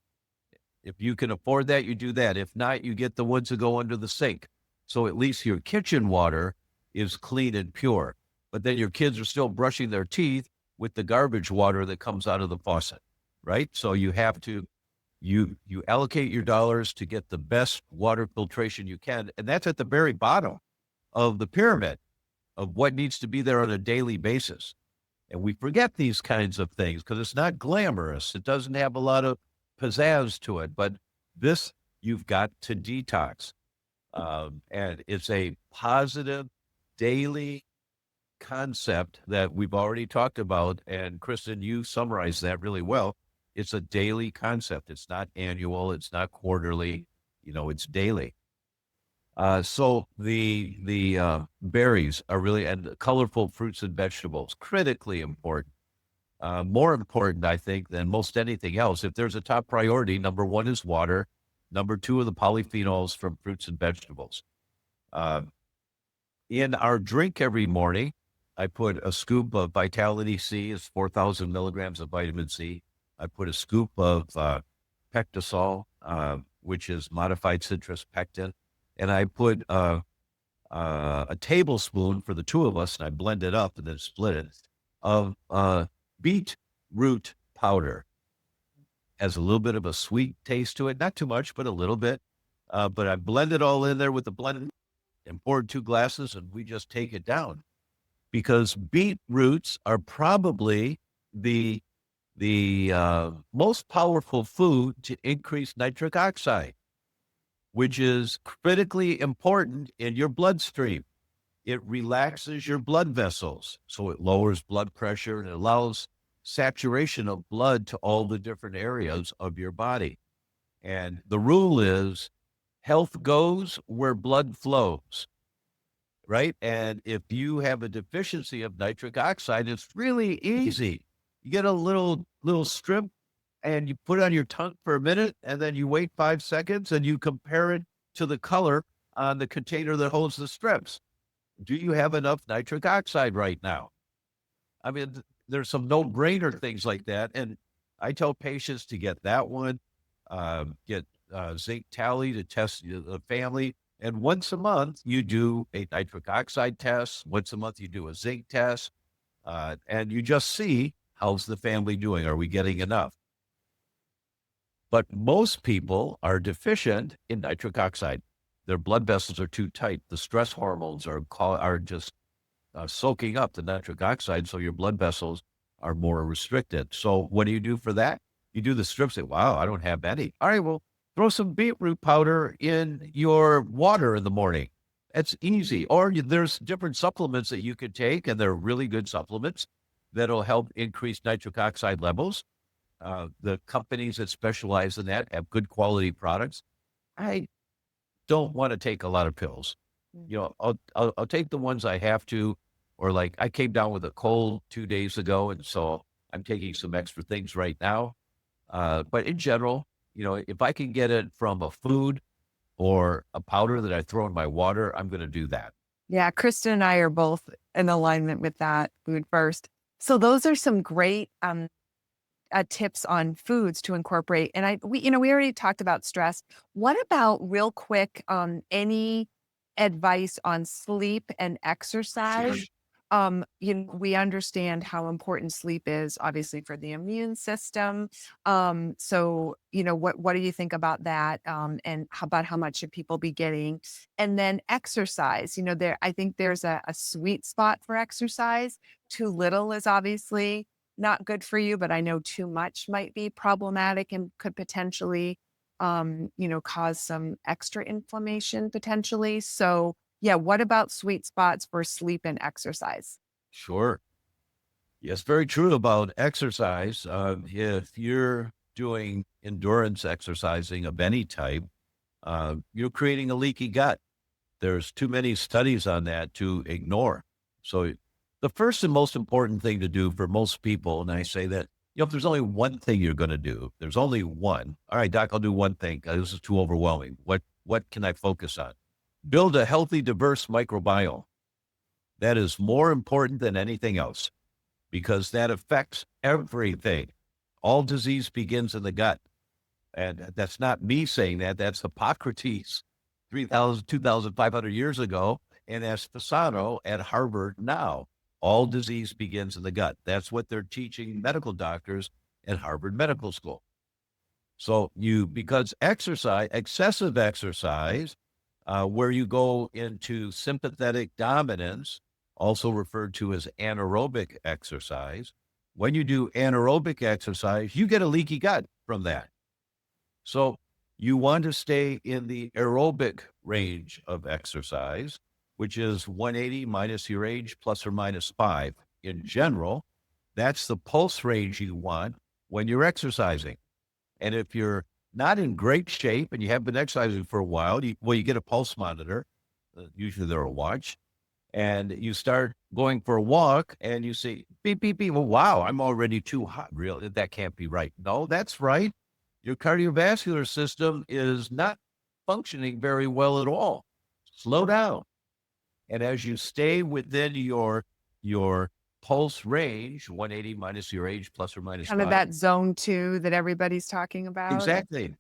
If you can afford that, you do that. If not, you get the ones that go under the sink. So at least your kitchen water is clean and pure. But then your kids are still brushing their teeth with the garbage water that comes out of the faucet, right? So you have to, you allocate your dollars to get the best water filtration you can. And that's at the very bottom of the pyramid of what needs to be there on a daily basis. And we forget these kinds of things because it's not glamorous. It doesn't have a lot of pizzazz to it, but this you've got to detox. And it's a positive daily concept that we've already talked about. And Kristen, you summarized that really well. It's a daily concept. It's not annual. It's not quarterly. It's daily. So the berries are really, and colorful fruits and vegetables, critically important. More important, I think, than most anything else. If there's a top priority, number 1 is water. Number 2 are the polyphenols from fruits and vegetables. In our drink every morning, I put a scoop of Vitality C, is 4,000 milligrams of vitamin C. I put a scoop of Pectosol, which is modified citrus pectin. And I put a tablespoon for the 2 of us, and I blend it up and then split it, of beetroot powder. Has a little bit of a sweet taste to it, not too much, but a little bit. But I blend it all in there with the blend and poured 2 glasses, and we just take it down. Because beetroots are probably the most powerful food to increase nitric oxide, which is critically important in your bloodstream. It relaxes your blood vessels, so it lowers blood pressure and allows saturation of blood to all the different areas of your body. And the rule is health goes where blood flows, right? And if you have a deficiency of nitric oxide, it's really easy. You get a little strip and you put it on your tongue for a minute, and then you wait 5 seconds and you compare it to the color on the container that holds the strips. Do you have enough nitric oxide right now? I mean, there's some no-brainer things like that. And I tell patients to get that one, get zinc tally to test the family. And once a month, you do a nitric oxide test. Once a month, you do a zinc test. And you just see, how's the family doing? Are we getting enough? But most people are deficient in nitric oxide. Their blood vessels are too tight. The stress hormones are just soaking up the nitric oxide, so your blood vessels are more restricted. So what do you do for that? You do the strips. Say, wow, I don't have any. All right, well, throw some beetroot powder in your water in the morning. It's easy. Or there's different supplements that you could take, and they're really good supplements that'll help increase nitric oxide levels. The companies that specialize in that have good quality products. I don't want to take a lot of pills. I'll take the ones I have to, or like I came down with a cold 2 days ago, and so I'm taking some extra things right now. But in general, if I can get it from a food or a powder that I throw in my water, I'm going to do that. Yeah, Kristen and I are both in alignment with that, food first. So those are some great tips on foods to incorporate. And we already talked about stress. What about real quick, any advice on sleep and exercise? We understand how important sleep is, obviously, for the immune system. So, what do you think about that? And about how much should people be getting? And then exercise, I think there's a sweet spot for exercise. Too little is obviously not good for you, but I know too much might be problematic and could potentially, cause some extra inflammation potentially. So yeah, what about sweet spots for sleep and exercise? Sure. Yes, very true about exercise. If you're doing endurance exercising of any type, you're creating a leaky gut. There's too many studies on that to ignore. So the first and most important thing to do for most people, and I say that, if there's only one thing you're going to do, there's only one. All right, doc, I'll do one thing. This is too overwhelming. What can I focus on? Build a healthy, diverse microbiome. That is more important than anything else because that affects everything. All disease begins in the gut. And that's not me saying that. That's Hippocrates 2,500 years ago. And that's Fasano at Harvard now. All disease begins in the gut. That's what they're teaching medical doctors at Harvard Medical School. So because excessive exercise, where you go into sympathetic dominance, also referred to as anaerobic exercise. When you do anaerobic exercise, you get a leaky gut from that. So you want to stay in the aerobic range of exercise, which is 180 minus your age plus or minus 5. In general, that's the pulse range you want when you're exercising. And if you're not in great shape and you have been exercising for a while, you get a pulse monitor, usually they're a watch, and you start going for a walk and you see beep, beep, beep. Well, wow, I'm already too hot. Really? That can't be right. No, that's right. Your cardiovascular system is not functioning very well at all. Slow down. And as you stay within your pulse range, 180 minus your age plus or minus Kind of 5. that zone 2 that everybody's talking about.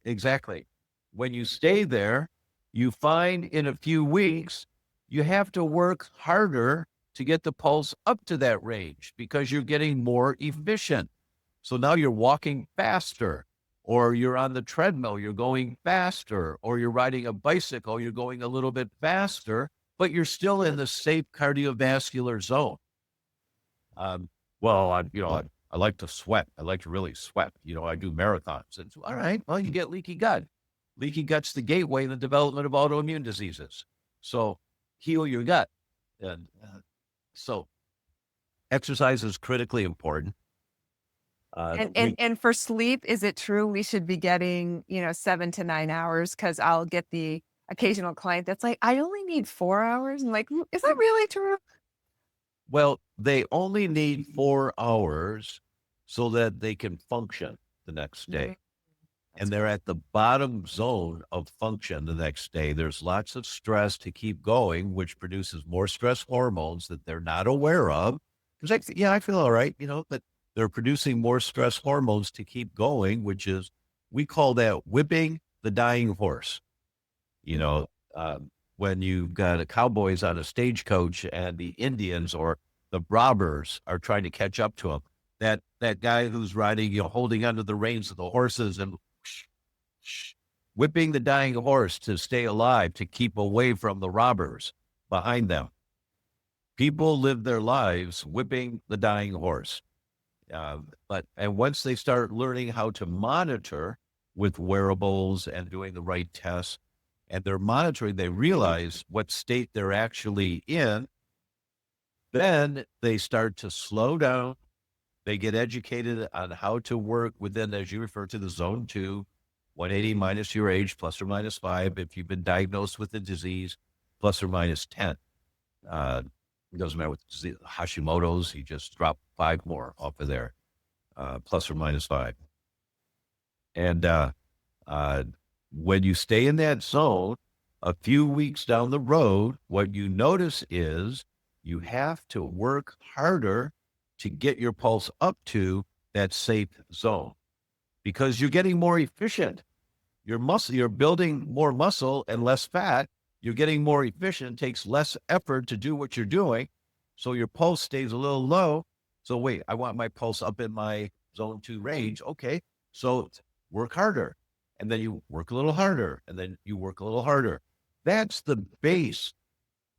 Exactly. When you stay there, you find in a few weeks, you have to work harder to get the pulse up to that range because you're getting more efficient. So now you're walking faster, or you're on the treadmill, you're going faster, or you're riding a bicycle, you're going a little bit faster, but you're still in the safe cardiovascular zone. I like to sweat. I like to really sweat. I do marathons. And all right, well, you get leaky gut. Leaky gut's the gateway in the development of autoimmune diseases. So heal your gut. And so exercise is critically important. And for sleep, is it true we should be getting, 7 to 9 hours? Because I'll get the occasional client that's like, I only need 4 hours. I'm like, is that really true? Well, they only need 4 hours so that they can function the next day. And they're at the bottom zone of function the next day. There's lots of stress to keep going, which produces more stress hormones that they're not aware of. Because I feel all right, but they're producing more stress hormones to keep going, which is, we call that whipping the dying horse. You know, when you've got a cowboys on a stagecoach and the Indians or the robbers are trying to catch up to them, that guy who's riding, holding onto the reins of the horses and whipping the dying horse to stay alive, to keep away from the robbers behind them. People live their lives whipping the dying horse. And once they start learning how to monitor with wearables and doing the right tests, and they're monitoring, they realize what state they're actually in, then they start to slow down. They get educated on how to work within, as you refer to, the zone 2, 180 minus your age, plus or minus 5. If you've been diagnosed with the disease, plus or minus 10. It doesn't matter what disease, Hashimoto's, he just dropped 5 more off of there, plus or minus 5. And when you stay in that zone, a few weeks down the road, what you notice is you have to work harder to get your pulse up to that safe zone, because you're getting more efficient. You're building more muscle and less fat. You're getting more efficient, takes less effort to do what you're doing. So your pulse stays a little low. So wait, I want my pulse up in my zone 2 range. Okay. So work harder. And then you work a little harder. And then you work a little harder. That's the base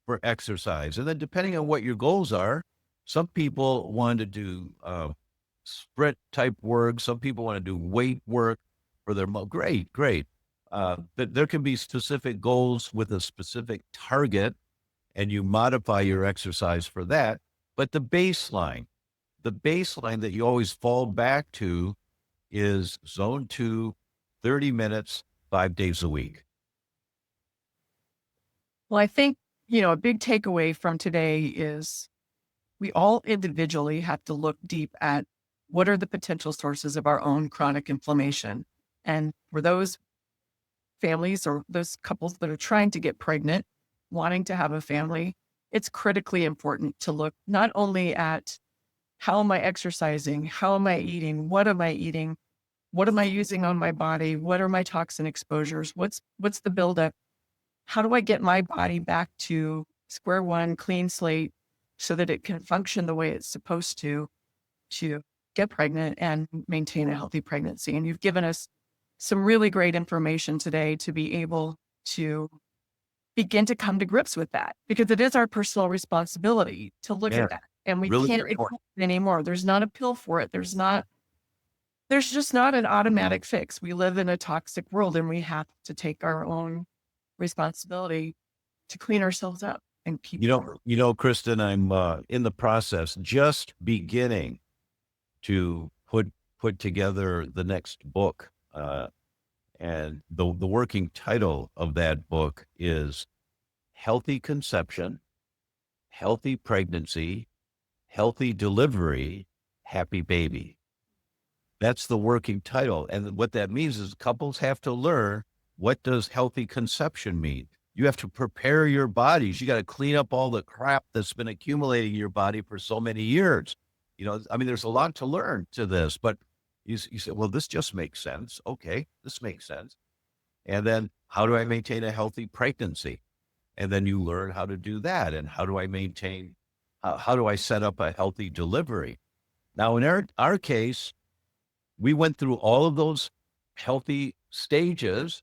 for exercise. And then depending on what your goals are, some people want to do sprint type work. Some people want to do weight work for their great. But there can be specific goals with a specific target, and you modify your exercise for that. But the baseline that you always fall back to is zone 2, 30 minutes, 5 days a week. Well, I think, a big takeaway from today is we all individually have to look deep at what are the potential sources of our own chronic inflammation. And for those families or those couples that are trying to get pregnant, wanting to have a family, it's critically important to look not only at how am I exercising, how am I eating, what am I eating, what am I using on my body, what are my toxin exposures, what's the buildup, how do I get my body back to square one, clean slate, so that it can function the way it's supposed to get pregnant and maintain a healthy pregnancy. And you've given us some really great information today to be able to begin to come to grips with that, because it is our personal responsibility to look at that. And we Really can't ignore it anymore. There's not a pill for it. There's just not an automatic fix. We live in a toxic world, and we have to take our own responsibility to clean ourselves up and keep. Kristen, I'm in the process, just beginning to put together the next book. And the working title of that book is Healthy Conception, Healthy Pregnancy, Healthy Delivery, Happy Baby. That's the working title. And what that means is couples have to learn, what does healthy conception mean? You have to prepare your bodies. You got to clean up all the crap that's been accumulating in your body for so many years. There's a lot to learn to this, but you say, well, this just makes sense. Okay, this makes sense. And then how do I maintain a healthy pregnancy? And then you learn how to do that. And how do I set up a healthy delivery? Now, in our case, we went through all of those healthy stages,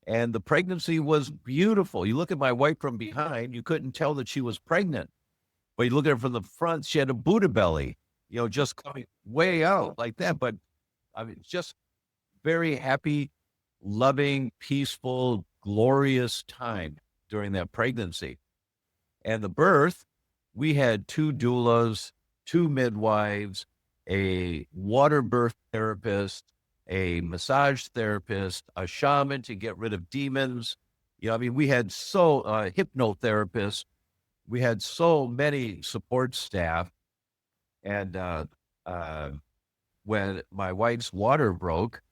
and the pregnancy was beautiful. You look at my wife from behind, you couldn't tell that she was pregnant. But you look at her from the front, she had a Buddha belly, just coming way out like that. But just very happy, loving, peaceful, glorious time during that pregnancy. And the birth, we had 2 doulas, 2 midwives, a water birth therapist, a massage therapist, a shaman to get rid of demons. We had hypnotherapists. We had so many support staff. And when my wife's water broke,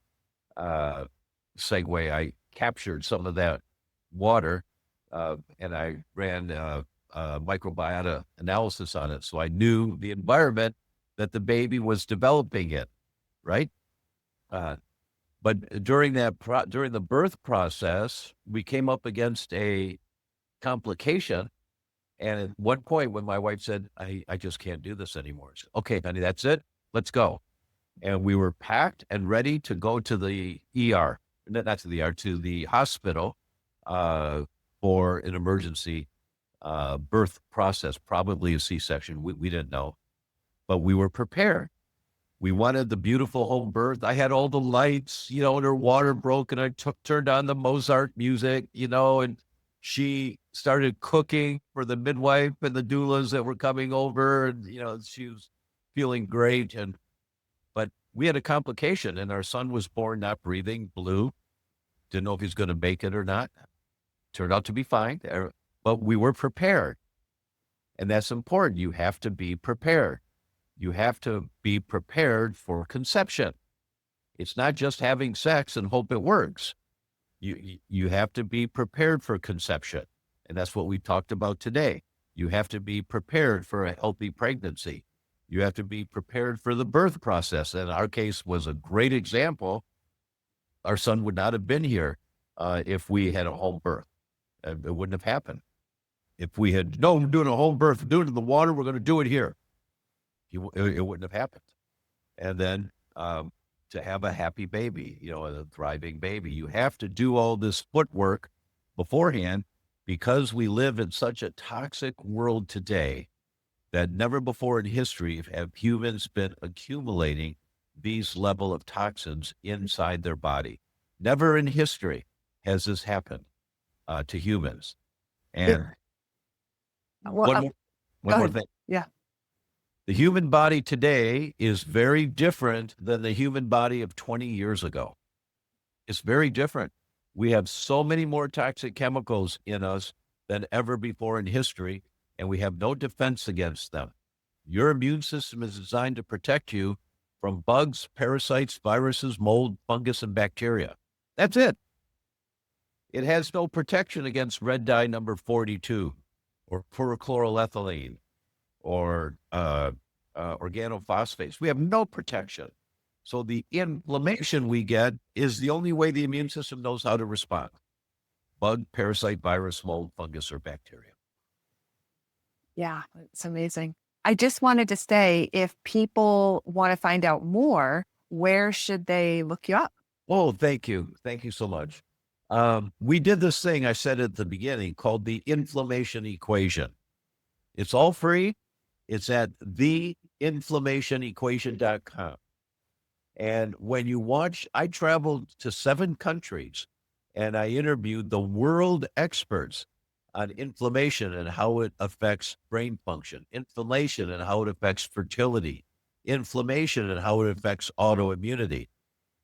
segue, I captured some of that water, and I ran microbiota analysis on it. So I knew the environment that the baby was developing in, right? But during during the birth process, we came up against a complication. And at one point when my wife said, I just can't do this anymore. I said, okay, honey, that's it. Let's go. And we were packed and ready to go to the ER, not to the ER, to the hospital for an emergency birth process, probably a C-section. We didn't know, but we were prepared. We wanted the beautiful home birth. I had all the lights, and her water broke, and I turned on the Mozart music, and she started cooking for the midwife and the doulas that were coming over, and she was feeling great. But we had a complication, and our son was born not breathing, blue. Didn't know if he's going to make it or not. Turned out to be fine, but we were prepared, and that's important. You have to be prepared. You have to be prepared for conception. It's not just having sex and hope it works. You have to be prepared for conception. And that's what we talked about today. You have to be prepared for a healthy pregnancy. You have to be prepared for the birth process. And our case was a great example. Our son would not have been here if we had a home birth. It wouldn't have happened. If we had, no, we're doing a home birth, doing it in the water, we're going to do it here. It wouldn't have happened. And then to have a happy baby, a thriving baby, you have to do all this footwork beforehand, because we live in such a toxic world today that never before in history have humans been accumulating these level of toxins inside their body. Never in history has this happened to humans. And Well, one more thing. Yeah. The human body today is very different than the human body of 20 years ago. It's very different. We have so many more toxic chemicals in us than ever before in history, and we have no defense against them. Your immune system is designed to protect you from bugs, parasites, viruses, mold, fungus, and bacteria. That's it. It has no protection against red dye number 42 or perchloroethylene or organophosphates. We have no protection. So the inflammation we get is the only way the immune system knows how to respond. Bug, parasite, virus, mold, fungus, or bacteria. Yeah, it's amazing. I just wanted to say, if people want to find out more, where should they look you up? Oh, thank you. Thank you so much. We did this thing I said at the beginning called the inflammation equation. It's all free. It's at theinflammationequation.com. And when you watch, I traveled to 7 countries and I interviewed the world experts on inflammation and how it affects brain function, inflammation and how it affects fertility, inflammation and how it affects autoimmunity.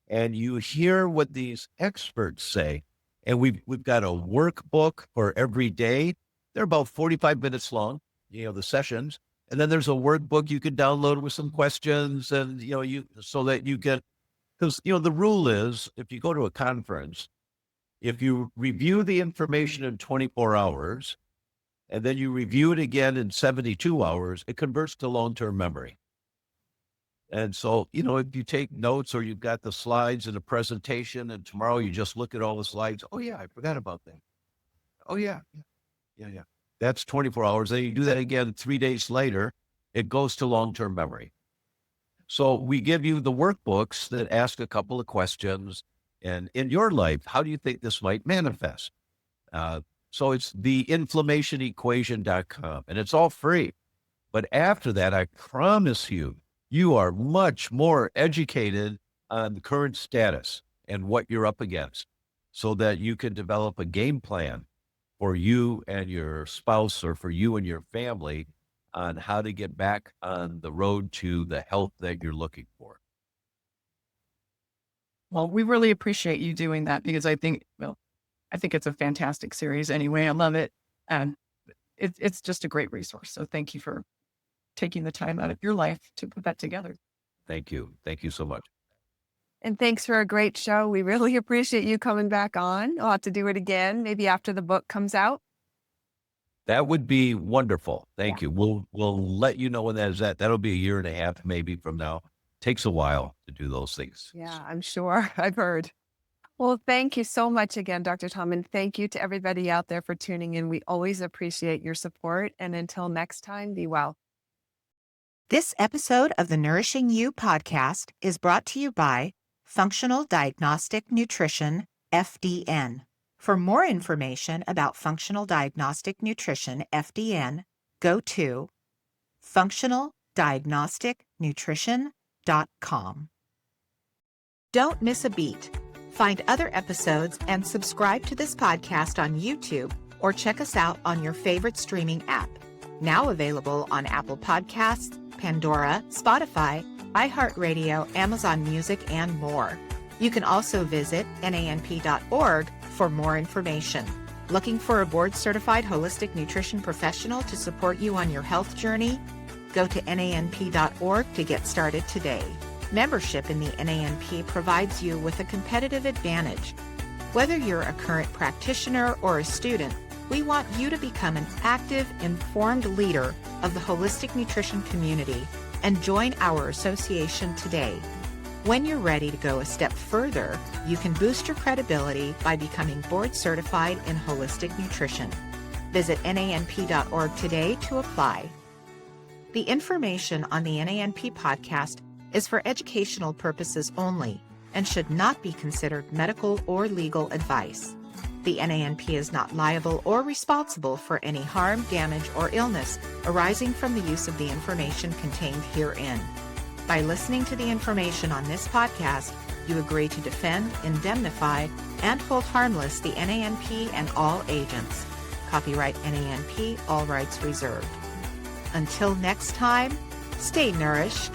And you hear what these experts say. And we've got a workbook for every day. They're about 45 minutes long, the sessions. And then there's a workbook you can download with some questions and, so that you can, because, the rule is if you go to a conference, if you review the information in 24 hours, and then you review it again in 72 hours, it converts to long-term memory. And so, if you take notes or you've got the slides in a presentation and tomorrow you just look at all the slides, oh yeah, I forgot about that. Oh yeah. That's 24 hours. Then you do that again 3 days later, it goes to long-term memory. So we give you the workbooks that ask a couple of questions. And in your life, how do you think this might manifest? So it's theinflammationequation.com, and it's all free. But after that, I promise you, you are much more educated on the current status and what you're up against so that you can develop a game plan for you and your spouse or for you and your family on how to get back on the road to the health that you're looking for. Well, we really appreciate you doing that because I think it's a fantastic series anyway. I love it. And it's just a great resource. So thank you for taking the time out of your life to put that together. Thank you. Thank you so much. And thanks for a great show. We really appreciate you coming back on. I'll have to do it again, maybe after the book comes out. That would be wonderful. Thank you. We'll let you know when that is at. That'll be a year and a half maybe from now. Takes a while to do those things. Yeah, I'm sure. I've heard. Well, thank you so much again, Dr. Tom, and thank you to everybody out there for tuning in. We always appreciate your support. And until next time, be well. This episode of the Nourishing You podcast is brought to you by Functional Diagnostic Nutrition, FDN. For more information about Functional Diagnostic Nutrition, FDN, go to functionaldiagnosticnutrition.com. Don't miss a beat. Find other episodes and subscribe to this podcast on YouTube or check us out on your favorite streaming app. Now available on Apple Podcasts, Pandora, Spotify, iHeartRadio, Amazon Music, and more. You can also visit nanp.org for more information. Looking for a board-certified holistic nutrition professional to support you on your health journey? Go to nanp.org to get started today. Membership in the NANP provides you with a competitive advantage. Whether you're a current practitioner or a student, we want you to become an active, informed leader of the holistic nutrition community and join our association today. When you're ready to go a step further, you can boost your credibility by becoming board certified in holistic nutrition. Visit nanp.org today to apply. The information on the NANP podcast is for educational purposes only and should not be considered medical or legal advice. The NANP is not liable or responsible for any harm, damage, or illness arising from the use of the information contained herein. By listening to the information on this podcast, you agree to defend, indemnify, and hold harmless the NANP and all agents. Copyright NANP, all rights reserved. Until next time, stay nourished.